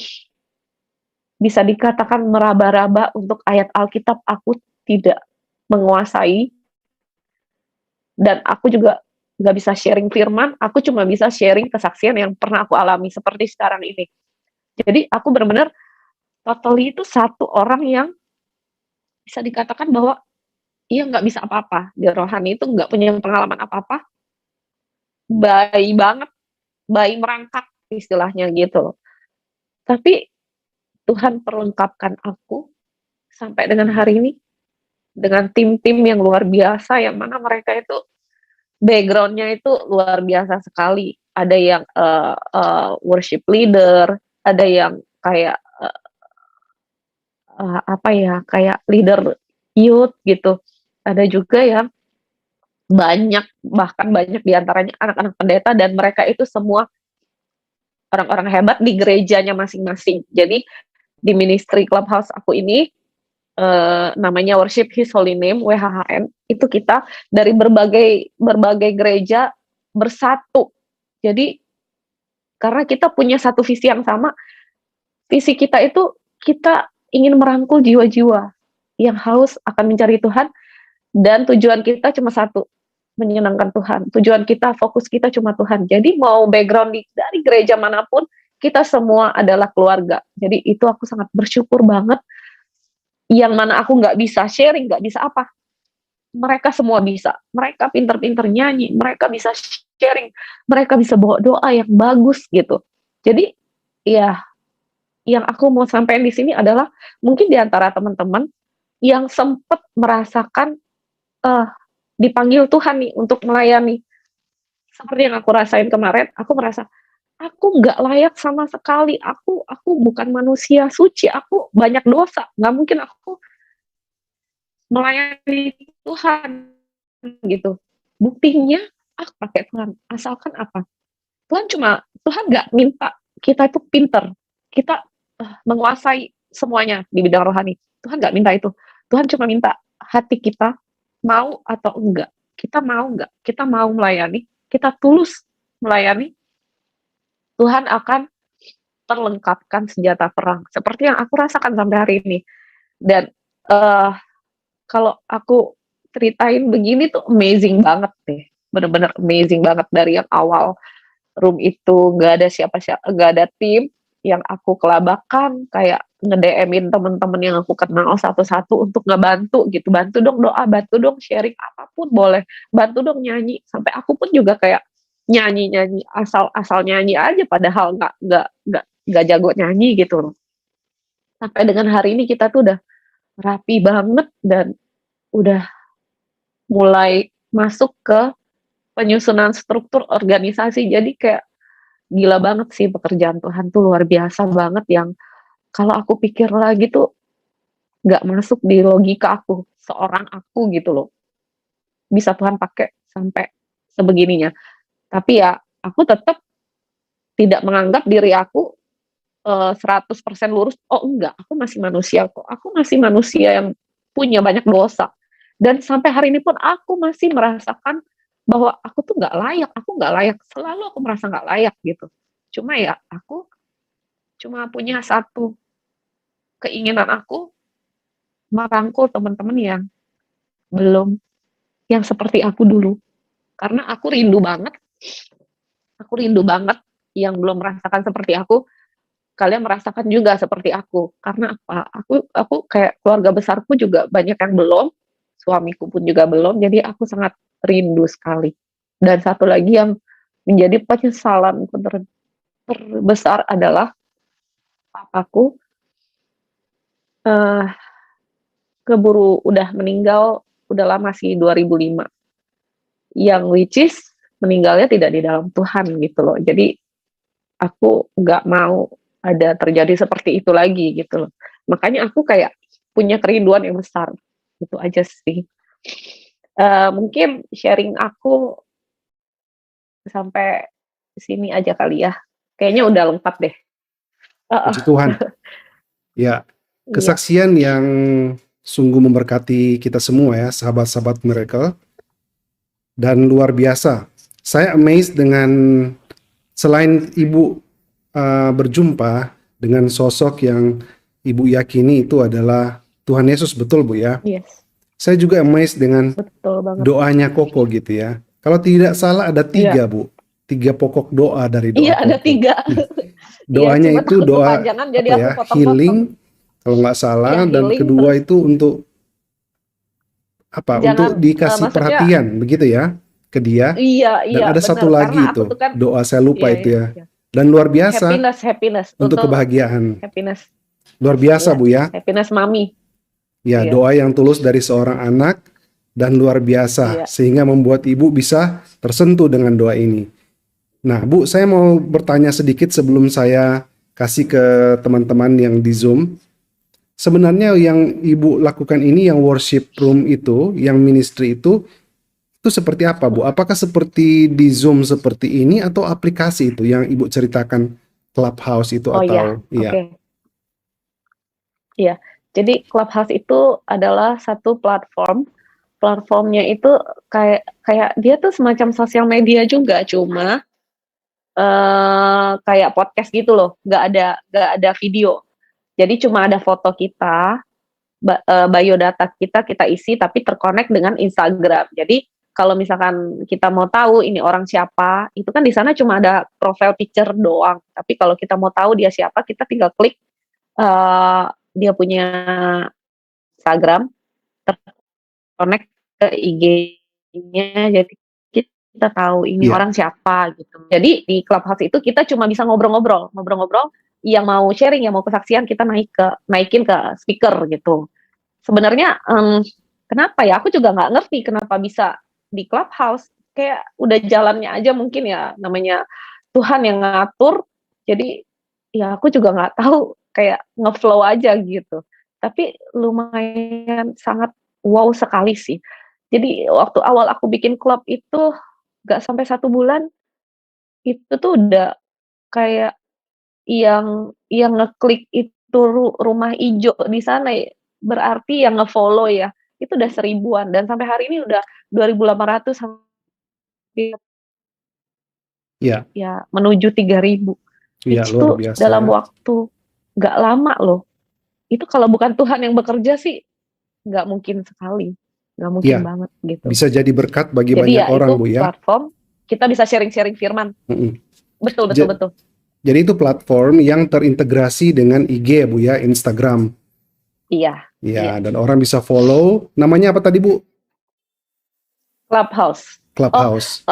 bisa dikatakan meraba-raba untuk ayat Alkitab, aku tidak menguasai, dan aku juga nggak bisa sharing firman, aku cuma bisa sharing kesaksian yang pernah aku alami seperti sekarang ini. Jadi aku benar-benar totally itu satu orang yang bisa dikatakan bahwa iya nggak bisa apa-apa, di rohani itu nggak punya pengalaman apa-apa, bayi banget, bayi merangkak istilahnya gitu. Tapi Tuhan perlengkapkan aku sampai dengan hari ini dengan tim-tim yang luar biasa, yang mana mereka itu background-nya itu luar biasa sekali. Ada yang worship leader, ada yang kayak apa ya, kayak leader youth gitu. Ada juga yang bahkan banyak diantaranya anak-anak pendeta, dan mereka itu semua orang-orang hebat di gerejanya masing-masing. Jadi di ministry clubhouse aku ini, namanya Worship His Holy Name, WHHN, itu kita dari berbagai berbagai gereja bersatu. Jadi karena kita punya satu visi yang sama, visi kita itu kita ingin merangkul jiwa-jiwa yang haus akan mencari Tuhan, dan tujuan kita cuma satu, menyenangkan Tuhan. Tujuan kita, fokus kita cuma Tuhan. Jadi mau background dari gereja manapun, kita semua adalah keluarga. Jadi itu aku sangat bersyukur banget. Yang mana aku nggak bisa sharing, nggak bisa apa, mereka semua bisa. Mereka pinter-pinter nyanyi, mereka bisa sharing, mereka bisa bawa doa yang bagus gitu. Jadi ya, yang aku mau sampaikan di sini adalah mungkin di antara teman-teman yang sempat merasakan dipanggil Tuhan nih untuk melayani. Seperti yang aku rasain kemarin, aku merasa aku nggak layak sama sekali. Aku bukan manusia suci. Aku banyak dosa. Nggak mungkin aku melayani Tuhan gitu. Buktinya aku pakai Tuhan. Asalkan apa? Tuhan nggak minta kita itu pinter. Kita menguasai semuanya di bidang rohani. Tuhan nggak minta itu. Tuhan cuma minta hati kita mau atau enggak. Kita mau enggak? Kita mau melayani, kita tulus melayani, Tuhan akan perlengkapkan senjata perang. Seperti yang aku rasakan sampai hari ini. Dan kalau aku ceritain begini tuh amazing banget deh. Bener-bener amazing banget. Dari yang awal room itu gak ada siapa-siapa, gak ada tim, yang aku kelabakan kayak nge-DM-in temen-temen yang aku kenal satu-satu untuk ngebantu gitu. Bantu dong doa, bantu dong sharing, apapun boleh. Bantu dong nyanyi. Sampai aku pun juga kayak nyanyi-nyanyi, asal nyanyi aja, padahal nggak jago nyanyi gitu loh. Sampai dengan hari ini kita tuh udah rapi banget dan udah mulai masuk ke penyusunan struktur organisasi. Jadi kayak gila banget sih, pekerjaan Tuhan tuh luar biasa banget, yang kalau aku pikir lagi tuh nggak masuk di logika aku, seorang aku gitu loh, bisa Tuhan pakai sampai sebegininya. Tapi ya aku tetap tidak menganggap diri aku 100% lurus. Oh enggak, aku masih manusia kok. Aku masih manusia yang punya banyak dosa. Dan sampai hari ini pun aku masih merasakan bahwa aku tuh nggak layak. Selalu aku merasa nggak layak gitu. Cuma ya aku cuma punya satu keinginan, aku merangkul teman-teman yang belum, yang seperti aku dulu. Karena aku rindu banget yang belum merasakan seperti aku, kalian merasakan juga seperti aku. Karena apa? Aku kayak keluarga besarku juga banyak yang belum, suamiku pun juga belum, jadi aku sangat rindu sekali. Dan satu lagi yang menjadi penyesalan terbesar adalah papaku keburu udah meninggal, udah lama sih, 2005. Yang which is meninggalnya tidak di dalam Tuhan gitu loh. Jadi aku nggak mau ada terjadi seperti itu lagi gitu loh. Makanya aku kayak punya kerinduan yang besar. Itu aja sih. Mungkin sharing aku sampai sini aja kali ya. Kayaknya udah lengkap deh. Puji Tuhan. Ya, kesaksian yang sungguh memberkati kita semua ya, sahabat-sahabat Miracle. Dan luar biasa. Saya amazed dengan, selain Ibu berjumpa dengan sosok yang Ibu yakini itu adalah Tuhan Yesus, betul Bu ya? Yes. Saya juga amazed dengan doanya Koko gitu ya. Kalau tidak salah ada 3 Bu. 3 pokok doa dari doa. Iya, ada 3. Doanya ya, itu doa jadi apa ya? Healing kalau nggak salah, dan kedua itu untuk apa? Untuk dikasih perhatian begitu ya ke dia. Iya, dan ada bener. Satu lagi itu kan, doa, saya lupa itu ya. Dan luar biasa. Happiness untuk kebahagiaan. Happiness. Luar biasa Iya, Bu ya. happiness mami. Ya, Iya, doa yang tulus dari seorang anak dan luar biasa iya, sehingga membuat Ibu bisa tersentuh dengan doa ini. Nah, Bu, saya mau bertanya sedikit sebelum saya kasih ke teman-teman yang di Zoom. Sebenarnya yang Ibu lakukan ini, yang worship room itu, yang ministry itu seperti apa, Bu? Apakah seperti di Zoom seperti ini atau aplikasi itu yang Ibu ceritakan Clubhouse itu oh iya, atau iya? oke, iya. Jadi Clubhouse itu adalah satu platformnya itu kayak kayak dia tuh semacam sosial media juga, cuma kayak podcast gitu loh, nggak ada video. Jadi cuma ada foto kita, biodata kita isi, tapi terkonek dengan Instagram. Jadi kalau misalkan kita mau tahu ini orang siapa, itu kan di sana cuma ada profile picture doang. Tapi kalau kita mau tahu dia siapa, kita tinggal klik eh, dia punya Instagram, terkonek ke IG-nya, jadi kita tahu ini Iya, orang siapa gitu. Jadi di Clubhouse itu kita cuma bisa ngobrol-ngobrol. Yang mau sharing, yang mau kesaksian kita naikin ke speaker gitu. Sebenarnya kenapa ya? Aku juga nggak ngerti kenapa bisa di Clubhouse. Kayak udah jalannya aja mungkin ya, namanya Tuhan yang ngatur. Jadi ya aku juga nggak tahu, kayak ngeflow aja gitu. Tapi lumayan sangat wow sekali sih. Jadi waktu awal aku bikin klub itu nggak sampai 1 bulan, itu tuh udah kayak yang ngeklik itu rumah ijo di sana ya, berarti yang nge-follow ya, itu udah 1.000-an dan sampai hari ini udah 2.800 hampir iya, ya menuju 3.000. iya, Itu luar tuh biasa dalam ya. waktu nggak lama loh. Itu kalau bukan Tuhan yang bekerja sih nggak mungkin sekali, nggak mungkin Iya, banget gitu. bisa jadi berkat bagi Jadi banyak ya orang, itu Bu ya. platform kita bisa sharing-sharing firman. Mm-mm. Betul betul Ja- betul. Jadi itu platform yang terintegrasi dengan IG ya, Bu ya, Instagram. Iya, iya. Ya, dan orang bisa follow. Namanya apa tadi, Bu? Clubhouse. Oh, Clubhouse.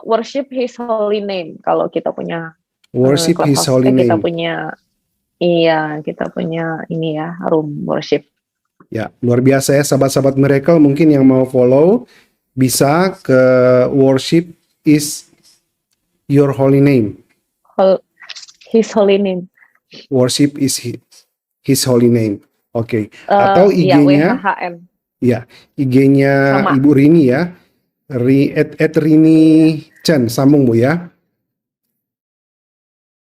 worship His Holy Name. Kalau kita punya Worship His Clubhouse, Holy kita Name. punya, kita punya ini ya, room worship. Ya, luar biasa ya, sahabat-sahabat Miracle. Mungkin yang mau follow bisa ke Worship is Your Holy Name. His Holy Name. Worship is His Holy Name. Oke. Atau Ya, IG-nya, WHHN. ya, IG-nya Sama. Ibu Rini ya. Rini Chen, sambung Bu ya.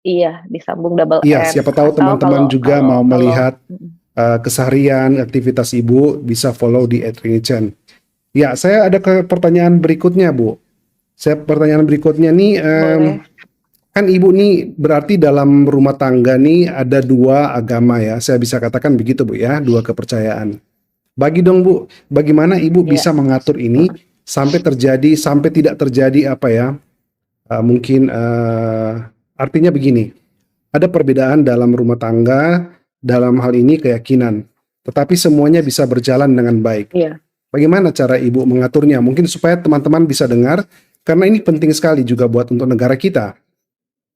Iya, disambung double Iya, N. siapa tahu Atau teman-teman juga mau melihat mm, keseharian aktivitas Ibu, bisa follow di Rini Chen. Ya, saya ada pertanyaan berikutnya Bu. Pertanyaan berikutnya nih, boleh. kan Ibu nih berarti dalam rumah tangga nih ada 2 agama ya, saya bisa katakan begitu Bu ya, 2 kepercayaan. Bagi dong Bu, bagaimana Ibu Iya. bisa mengatur ini sampai tidak terjadi apa ya, mungkin artinya begini, ada perbedaan dalam rumah tangga, dalam hal ini keyakinan, tetapi semuanya bisa berjalan dengan baik. Iya. Bagaimana cara Ibu mengaturnya? Mungkin supaya teman-teman bisa dengar, karena ini penting sekali juga buat untuk negara kita.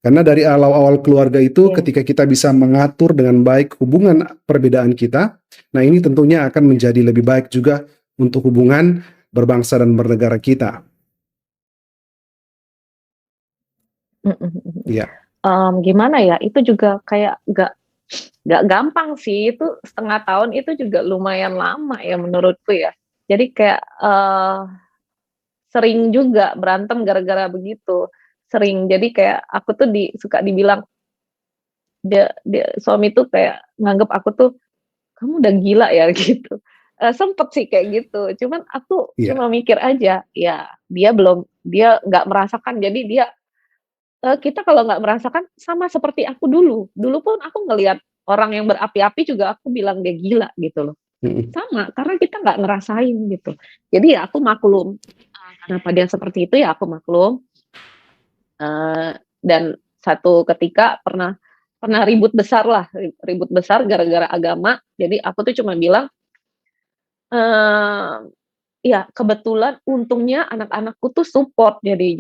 Karena dari awal-awal keluarga itu, Iya. ketika kita bisa mengatur dengan baik hubungan perbedaan kita, nah ini tentunya akan menjadi lebih baik juga untuk hubungan berbangsa dan bernegara kita. Iya, Gimana ya? Itu juga kayak nggak gampang sih. Itu setengah tahun itu juga lumayan lama ya menurutku ya. Jadi kayak sering juga berantem gara-gara begitu. Sering. Jadi kayak aku tuh suka dibilang, dia suami tuh kayak nganggep aku tuh, kamu udah gila ya gitu. Sempet sih kayak gitu. Cuman aku iya, cuma mikir aja, ya dia nggak merasakan. Jadi kita kalau nggak merasakan sama seperti aku dulu. Dulu pun aku ngelihat orang yang berapi-api juga aku bilang dia gila gitu loh. mm-mm, Sama, karena kita nggak ngerasain gitu. Jadi ya aku maklum. Kenapa dia seperti itu ya aku maklum. Dan satu ketika pernah ribut besar lah, ribut besar gara-gara agama. Jadi aku tuh cuma bilang, ya kebetulan untungnya anak-anakku tuh support, jadi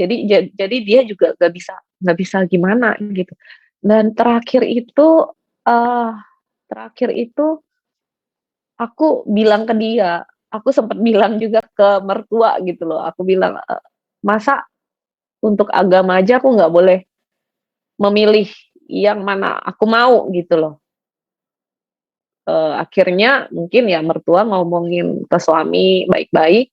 dia juga nggak bisa gimana gitu. Dan terakhir itu terakhir itu aku bilang ke dia, aku sempat bilang juga ke mertua gitu loh, aku bilang, "Masa untuk agama aja aku nggak boleh memilih yang mana aku mau?" Gitu loh. Akhirnya mungkin ya mertua ngomongin ke suami baik-baik,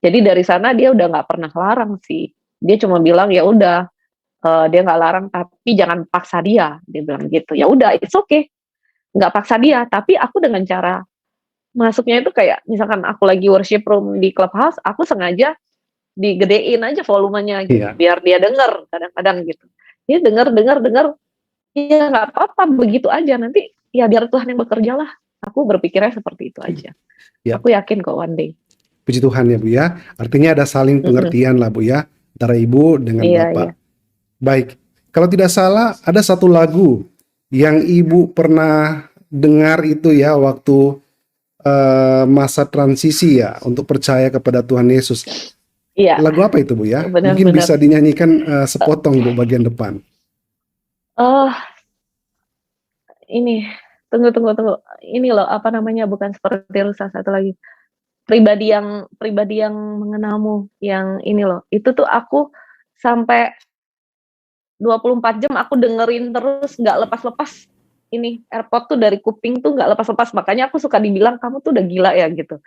jadi dari sana dia udah nggak pernah larang sih. Dia cuma bilang, "Ya udah, dia nggak larang tapi jangan paksa dia," dia bilang gitu. Ya udah, it's okay, nggak paksa dia, tapi aku dengan cara masuknya itu kayak misalkan aku lagi worship room di Clubhouse, aku sengaja digedein aja volumenya gitu, Iya, biar dia denger kadang-kadang gitu. Dia denger denger denger, ya nggak apa-apa begitu aja, nanti ya biar Tuhan yang bekerja lah. Aku berpikirnya seperti itu aja. ya, Aku yakin kok one day. puji Tuhan ya Bu ya. Artinya ada saling Mhm, pengertian lah Bu ya, antara Ibu dengan iya iya. Bapak. Baik, kalau tidak salah ada satu lagu yang Ibu pernah dengar itu ya waktu masa transisi ya untuk percaya kepada Tuhan Yesus. Iya, Lagu apa itu Bu ya? Mungkin benar-benar. bisa dinyanyikan sepotong Bu bagian depan. Oh, ini, tunggu tunggu tunggu, ini loh, apa namanya, bukan Seperti Rusa, satu lagi, Pribadi yang Mengenalmu, yang ini loh, itu tuh aku sampai 24 jam aku dengerin terus, nggak lepas-lepas ini, AirPod tuh dari kuping tuh nggak lepas-lepas, makanya aku suka dibilang, "Kamu tuh udah gila ya?" Gitu.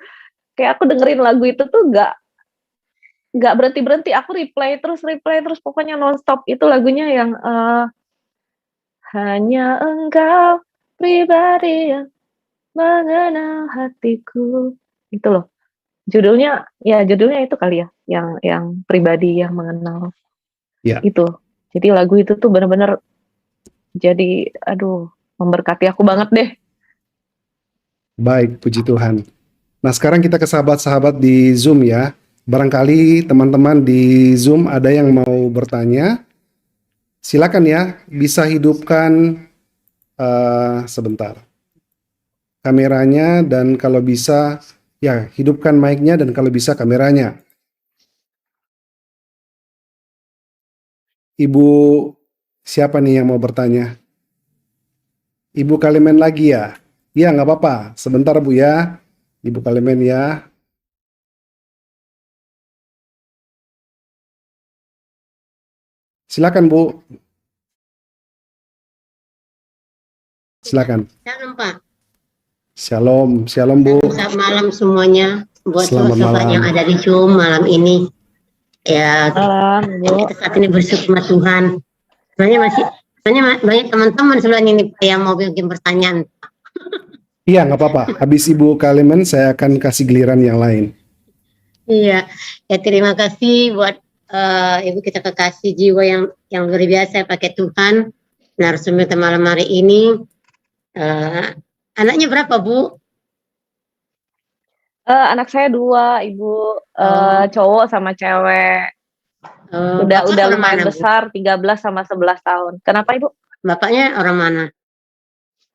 Kayak aku dengerin lagu itu tuh nggak berhenti-berhenti, aku replay terus, pokoknya nonstop. Itu lagunya yang, hanya engkau pribadi yang mengenal hatiku, itu loh. Judulnya itu kali ya, yang Pribadi yang Mengenal, Ya, itu. Jadi lagu itu tuh bener-bener jadi, aduh, memberkati aku banget deh. baik, puji Tuhan. Nah, sekarang kita ke sahabat-sahabat di Zoom ya. Barangkali teman-teman di Zoom ada yang mau bertanya. Silakan ya, bisa hidupkan sebentar kameranya dan kalau bisa ya hidupkan mic-nya dan kalau bisa kameranya. Ibu siapa nih yang mau bertanya? Ibu Kalimen lagi ya? Iya nggak apa-apa. Sebentar Bu ya. Ibu Kalimen ya. Silakan Bu. Silakan. Shalom Pak, Shalom, shalom Bu. selamat malam semuanya buat Selamat sobat yang malam. ada di Zoom malam ini. Ya, Salam, Bu. kita saat ini bersyukur sama Tuhan. Sebenarnya banyak teman-teman sebenarnya ini Pak yang mau bikin pertanyaan. Iya nggak apa-apa. Habis Ibu Kalimen saya akan kasih giliran yang lain. Iya, ya terima kasih buat Ibu kita kekasih jiwa yang luar biasa pakai Tuhan. Narasumber kita malam hari ini. Anaknya berapa Bu? Anak saya 2, Ibu, cowok sama cewek. Udah Bapak orang lumayan mana Bu? besar, 13 sama 11 tahun. Kenapa, Ibu? Bapaknya orang mana?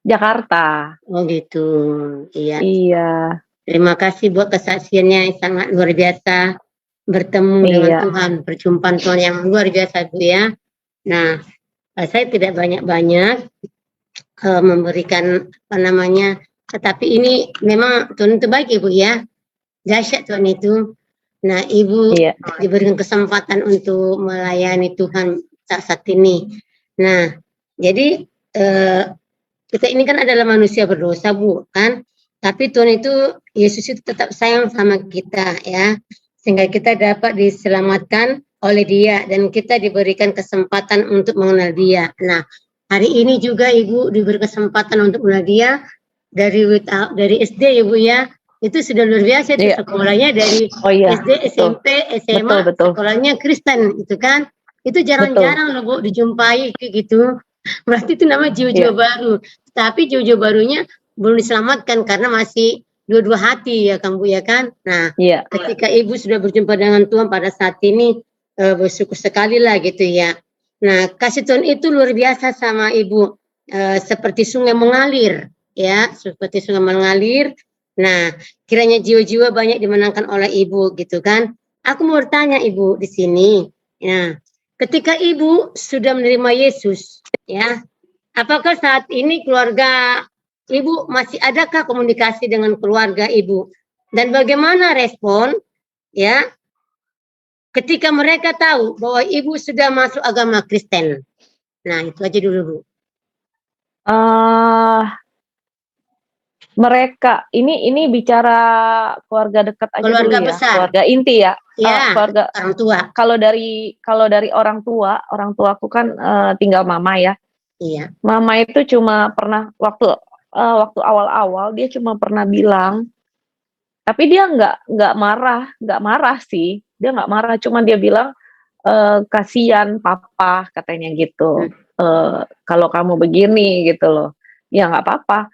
Jakarta. Oh gitu, iya. Iya, Terima kasih buat kesaksiannya yang sangat luar biasa. Bertemu dengan iya. Tuhan, perjumpaan Tuhan yang luar biasa Bu ya. Nah, saya tidak banyak-banyak memberikan apa namanya, tetapi ini memang Tuhan itu baik Ibu ya. Dahsyat Tuhan itu. Nah, Ibu Iya. diberikan kesempatan untuk melayani Tuhan saat ini. Nah, jadi kita ini kan adalah manusia berdosa Bu kan, tapi Tuhan itu, Yesus itu tetap sayang sama kita ya, sehingga kita dapat diselamatkan oleh Dia dan kita diberikan kesempatan untuk mengenal Dia. Nah, hari ini juga Ibu diberi kesempatan untuk mengenal Dia dari SD Ibu ya, itu sudah luar biasa itu Iya. sekolahnya dari Oh iya, SD, SMP, SMA, betul. sekolahnya Kristen itu kan, itu jarang-jarang loh Bu dijumpai kayak gitu. Berarti itu nama jiwa-jiwa Iya. baru. Tapi jiwa-jiwa barunya belum diselamatkan karena masih dua-dua hati ya Kang Bu ya kan. Nah, Iya. ketika Ibu sudah berjumpa dengan Tuhan pada saat ini, bersyukur sekali lah gitu ya. Nah, kasih Tuhan itu luar biasa sama Ibu, seperti sungai mengalir ya, seperti sungai mengalir. Nah, kiranya jiwa-jiwa banyak dimenangkan oleh Ibu gitu kan. Aku mau bertanya Ibu di sini. Nah, ketika Ibu sudah menerima Yesus ya, apakah saat ini keluarga Ibu masih adakah komunikasi dengan keluarga Ibu? Dan bagaimana respon ya ketika mereka tahu bahwa Ibu sudah masuk agama Kristen? Nah, itu aja dulu, Bu. Eh mereka ini bicara keluarga dekat aja Keluarga dulu ya, besar. keluarga inti ya. Ya, Keluarga orang tua. kalau dari orang tuaku kan tinggal mama ya. Iya. Mama itu cuma pernah waktu awal-awal dia cuma pernah bilang, tapi dia nggak marah sih, dia nggak marah, cuma dia bilang kasihan papa katanya gitu, kalau kamu begini gitu loh, ya nggak apa-apa.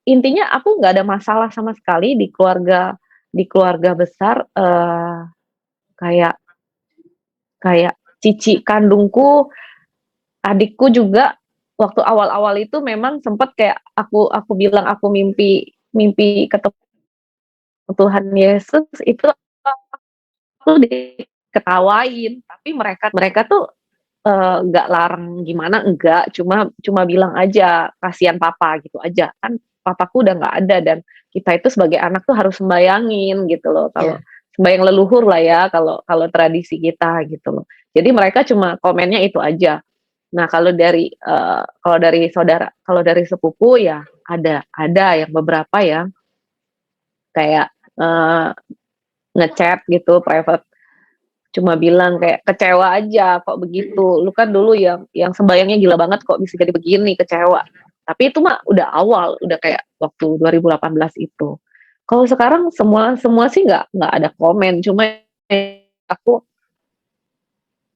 Intinya aku nggak ada masalah sama sekali di keluarga besar, kayak kayak cici kandungku, adikku juga waktu awal-awal itu memang sempet kayak aku bilang aku mimpi ketemu Tuhan Yesus itu aku diketawain, tapi mereka tuh nggak larang gimana, enggak, cuma bilang aja, "Kasihan papa," gitu aja. Kan papaku udah nggak ada dan kita itu sebagai anak tuh harus sembayangin gitu loh, kalau Ya. sembayang leluhur lah ya, kalau tradisi kita gitu loh. Jadi mereka cuma komennya itu aja. Nah, kalau dari sepupu ya ada yang beberapa ya, kayak, nge-chat gitu private, cuma bilang kayak, "Kecewa aja kok begitu, lu kan dulu yang sembayangnya gila banget kok bisa jadi begini, kecewa." Tapi itu mah udah awal, udah kayak waktu 2018 itu. Kalau sekarang semua sih nggak ada komen, cuma aku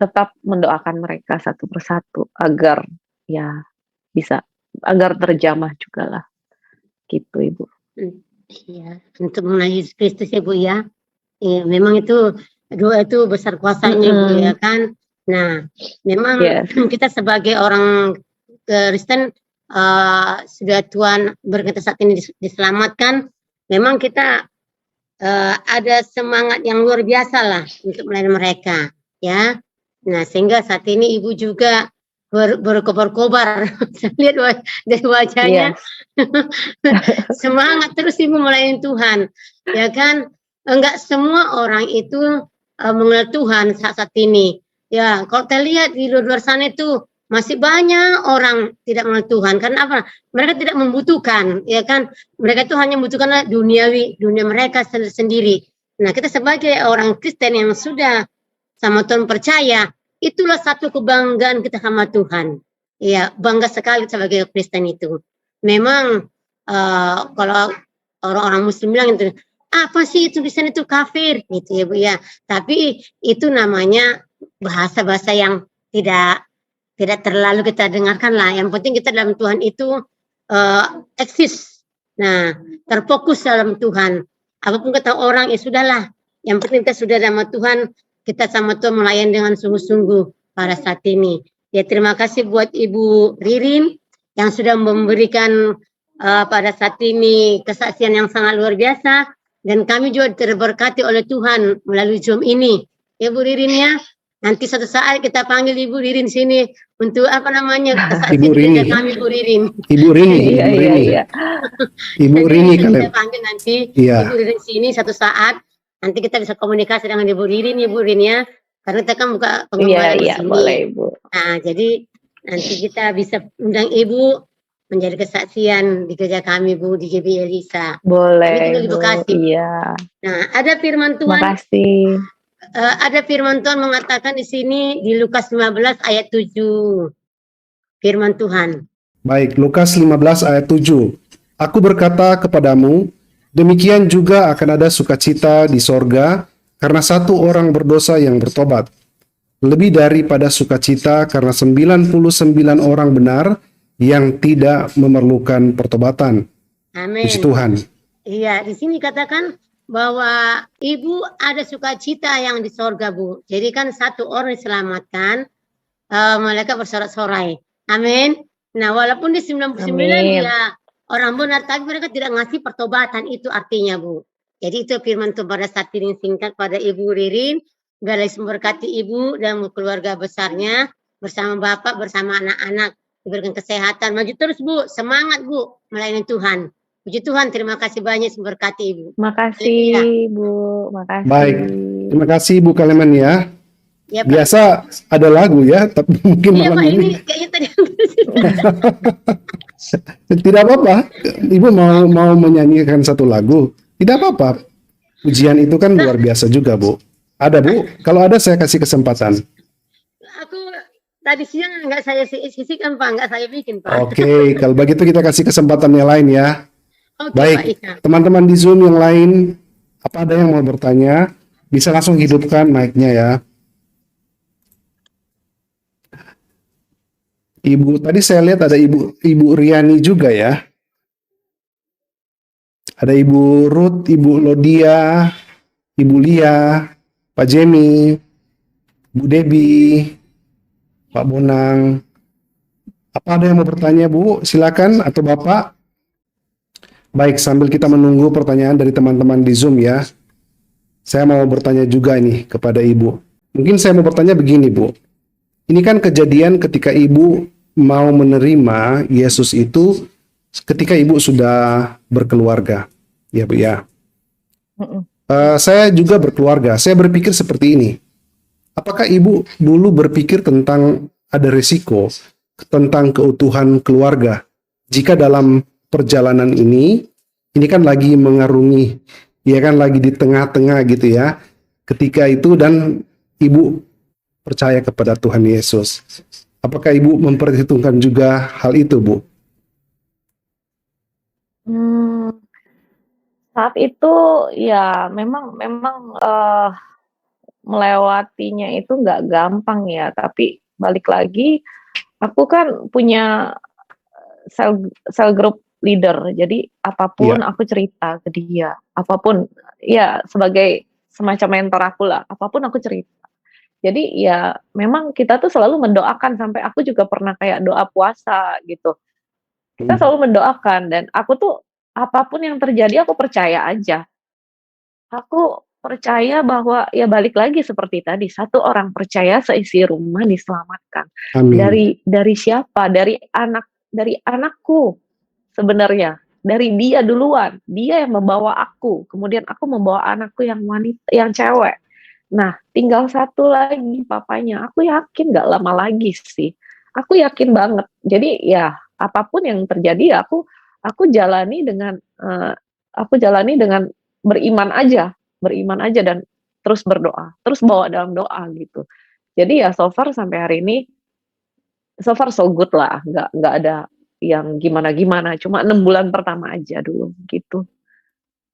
tetap mendoakan mereka satu persatu agar ya bisa agar terjamah jugalah, gitu Ibu. Iya, untuk mengenai Yesus Kristus ya Bu ya. Iya, memang itu doa itu besar kuasanya Bu ya kan. Nah, memang Yes. kita sebagai orang Kristen sudah Tuhan berkata saat ini diselamatkan, memang kita ada semangat yang luar biasa lah untuk melayani mereka ya. Nah, sehingga saat ini Ibu juga berkobar-kobar. Saya lihat dari wajahnya. Semangat terus Ibu melayani Tuhan. Ya kan? Enggak semua orang itu mengenal Tuhan saat ini. Ya, kalau kita lihat di luar sana itu masih banyak orang tidak mengenal Tuhan. Karena apa? Mereka tidak membutuhkan, ya kan? Mereka itu hanya membutuhkan dunia mereka sendiri. Nah, kita sebagai orang Kristen yang sudah sama Tuhan percaya, itulah satu kebanggaan kita sama Tuhan. Ya, bangga sekali sebagai Kristen itu. Memang kalau orang-orang Muslim bilang itu, apa sih itu Kristen itu kafir gitu ya Bu ya. Tapi itu namanya bahasa-bahasa yang tidak terlalu kita dengarkan lah. Yang penting kita dalam Tuhan itu eksis. Nah, terfokus dalam Tuhan. Apapun kata orang ya sudahlah. Yang penting kita sudah sama Tuhan, kita sama Tuhan melayani dengan sungguh-sungguh pada saat ini. Ya, terima kasih buat Ibu Ririn yang sudah memberikan pada saat ini kesaksian yang sangat luar biasa, dan kami juga terberkati oleh Tuhan melalui Zoom ini. Ya Bu Ririn ya, nanti suatu saat kita panggil Ibu Ririn sini untuk apa namanya kesaksian Ibu Rini. kami Bu Ririn. Ibu Rini. Iya. Ibu Rini kita kalian. panggil nanti Iya. Ibu Ririn sini satu saat. Nanti kita bisa komunikasi dengan Ibu Ririn ya Bu Ririn ya. Karena kita kan buka pengembangan di Iya, sini. boleh Ibu. Nah, jadi nanti kita bisa undang Ibu menjadi kesaksian di gereja kami Bu di GBI Elisa. Boleh Kami tinggal di Bu, Bekasi. iya. Nah, ada firman Tuhan. Makasih. Ada firman Tuhan mengatakan di sini di Lukas 15 ayat 7. Firman Tuhan. Baik, Lukas 15 ayat 7. Aku berkata kepadamu, demikian juga akan ada sukacita di sorga karena satu orang berdosa yang bertobat. Lebih daripada sukacita karena 99 orang benar yang tidak memerlukan pertobatan. Amin. Puji Tuhan. Iya, di sini katakan bahwa Ibu ada sukacita yang di sorga Bu. Jadi kan satu orang diselamatkan, mereka bersorak-sorai. Amin. Nah, walaupun di 99 Amin. dia orang benar, tapi mereka tidak ngasih pertobatan, itu artinya Bu. Jadi itu firman Tuhan pada saat ini singkat pada Ibu Ririn. Biar memberkati Ibu dan keluarga besarnya bersama Bapak, bersama anak-anak. diberikan kesehatan, maju terus Bu, semangat Bu, melayani Tuhan. Puji Tuhan, terima kasih banyak, memberkati Ibu. Makasih Bu, makasih. Baik, terima kasih Bu Kalemen ya. Ya, Pak. Biasa ada lagu ya, tapi mungkin Iya malam Pak, ini ini kayaknya tadi tidak apa-apa. Ibu mau menyanyikan satu lagu, tidak apa-apa. Ujian itu kan luar biasa juga Bu. Ada Bu, kalau ada saya kasih kesempatan. aku tadi siang nggak saya sisihkan Pak, nggak saya bikin Pak. Oke, kalau begitu kita kasih kesempatan yang lain ya. Oke, Pak Baik, Ika. teman-teman di Zoom yang lain, apa ada yang mau bertanya? Bisa langsung hidupkan mic-nya ya. Ibu, tadi saya lihat ada Ibu Riani juga ya. Ada Ibu Ruth, Ibu Lodia, Ibu Lia, Pak Jemi, Bu Debi, Pak Bonang. Apa ada yang mau bertanya Bu? Silakan, atau Bapak. Baik, sambil kita menunggu pertanyaan dari teman-teman di Zoom ya. Saya mau bertanya juga ini kepada Ibu. Mungkin saya mau bertanya begini Bu. Ini kan kejadian ketika Ibu mau menerima Yesus itu ketika Ibu sudah berkeluarga. Ya Bu ya. Saya juga berkeluarga. Saya berpikir seperti ini. Apakah Ibu dulu berpikir tentang ada risiko tentang keutuhan keluarga jika dalam perjalanan ini kan lagi mengarungi, ya kan lagi di tengah-tengah gitu ya. Ketika itu dan Ibu percaya kepada Tuhan Yesus. Apakah Ibu memperhitungkan juga hal itu, Bu? Saat itu ya memang melewatinya itu nggak gampang ya, tapi balik lagi aku kan punya cell group leader, jadi apapun aku cerita ke dia, apapun ya sebagai semacam mentor aku lah, apapun aku cerita. Jadi ya memang kita tuh selalu mendoakan, sampai aku juga pernah kayak doa puasa gitu. Kita selalu mendoakan, dan aku tuh apapun yang terjadi aku percaya aja. Aku percaya bahwa ya balik lagi seperti tadi, satu orang percaya seisi rumah diselamatkan. Amin. Dari siapa? Dari anakku sebenarnya. Dari dia duluan. Dia yang membawa aku, kemudian aku membawa anakku yang wanita, yang cewek. Nah, tinggal satu lagi papanya. Aku yakin gak lama lagi sih. Aku yakin banget. Jadi ya apapun yang terjadi, aku jalani dengan beriman aja dan terus berdoa, terus bawa dalam doa gitu. Jadi ya so far sampai hari ini, so far so good lah, nggak ada yang gimana-gimana. Cuma 6 bulan pertama aja dulu gitu.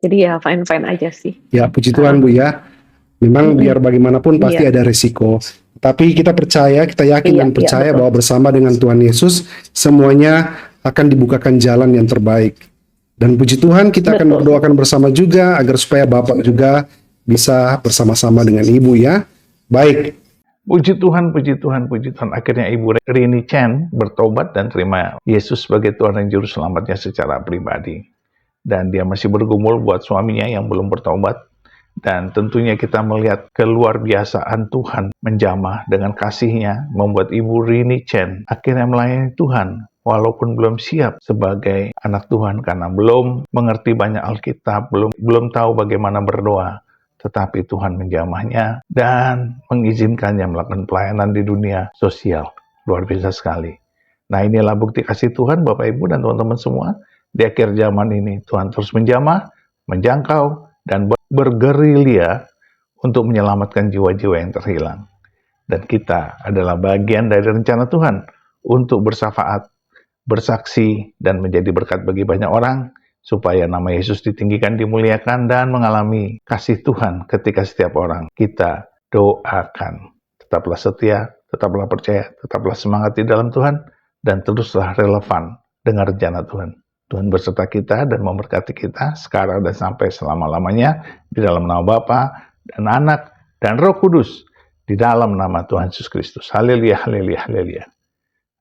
Jadi ya fine-fine aja sih. Ya, puji Tuhan Bu ya. Memang biar bagaimanapun pasti ada resiko. Tapi kita percaya, kita yakin dan percaya bahwa bersama dengan Tuhan Yesus semuanya akan dibukakan jalan yang terbaik. Dan puji Tuhan kita akan berdoakan bersama juga agar supaya Bapak juga bisa bersama-sama dengan Ibu ya. Baik. Puji Tuhan, puji Tuhan, puji Tuhan. Akhirnya Ibu Rini Chen bertobat dan terima Yesus sebagai Tuhan dan Juru Selamatnya secara pribadi. Dan dia masih bergumul buat suaminya yang belum bertobat. Dan tentunya kita melihat keluar biasaan Tuhan menjamah dengan kasih-Nya, membuat Ibu Rini Chen akhirnya melayani Tuhan walaupun belum siap sebagai anak Tuhan karena belum mengerti banyak Alkitab, belum tahu bagaimana berdoa. Tetapi Tuhan menjamahnya dan mengizinkannya melakukan pelayanan di dunia sosial. Luar biasa sekali. Nah, inilah bukti kasih Tuhan Bapak Ibu dan teman-teman semua. Di akhir zaman ini Tuhan terus menjamah, menjangkau, dan bergerilya untuk menyelamatkan jiwa-jiwa yang terhilang. Dan kita adalah bagian dari rencana Tuhan untuk bersafaat, bersaksi, dan menjadi berkat bagi banyak orang, supaya nama Yesus ditinggikan, dimuliakan, dan mengalami kasih Tuhan ketika setiap orang kita doakan. Tetaplah setia, tetaplah percaya, tetaplah semangat di dalam Tuhan, dan teruslah relevan dengan rencana Tuhan. Tuhan berserta kita dan memberkati kita sekarang dan sampai selama-lamanya, di dalam nama Bapa dan Anak dan Roh Kudus, di dalam nama Tuhan Yesus Kristus. Haleluya, haleluya, haleluya.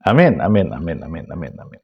Amin, amin, amin, amin, amin, amin.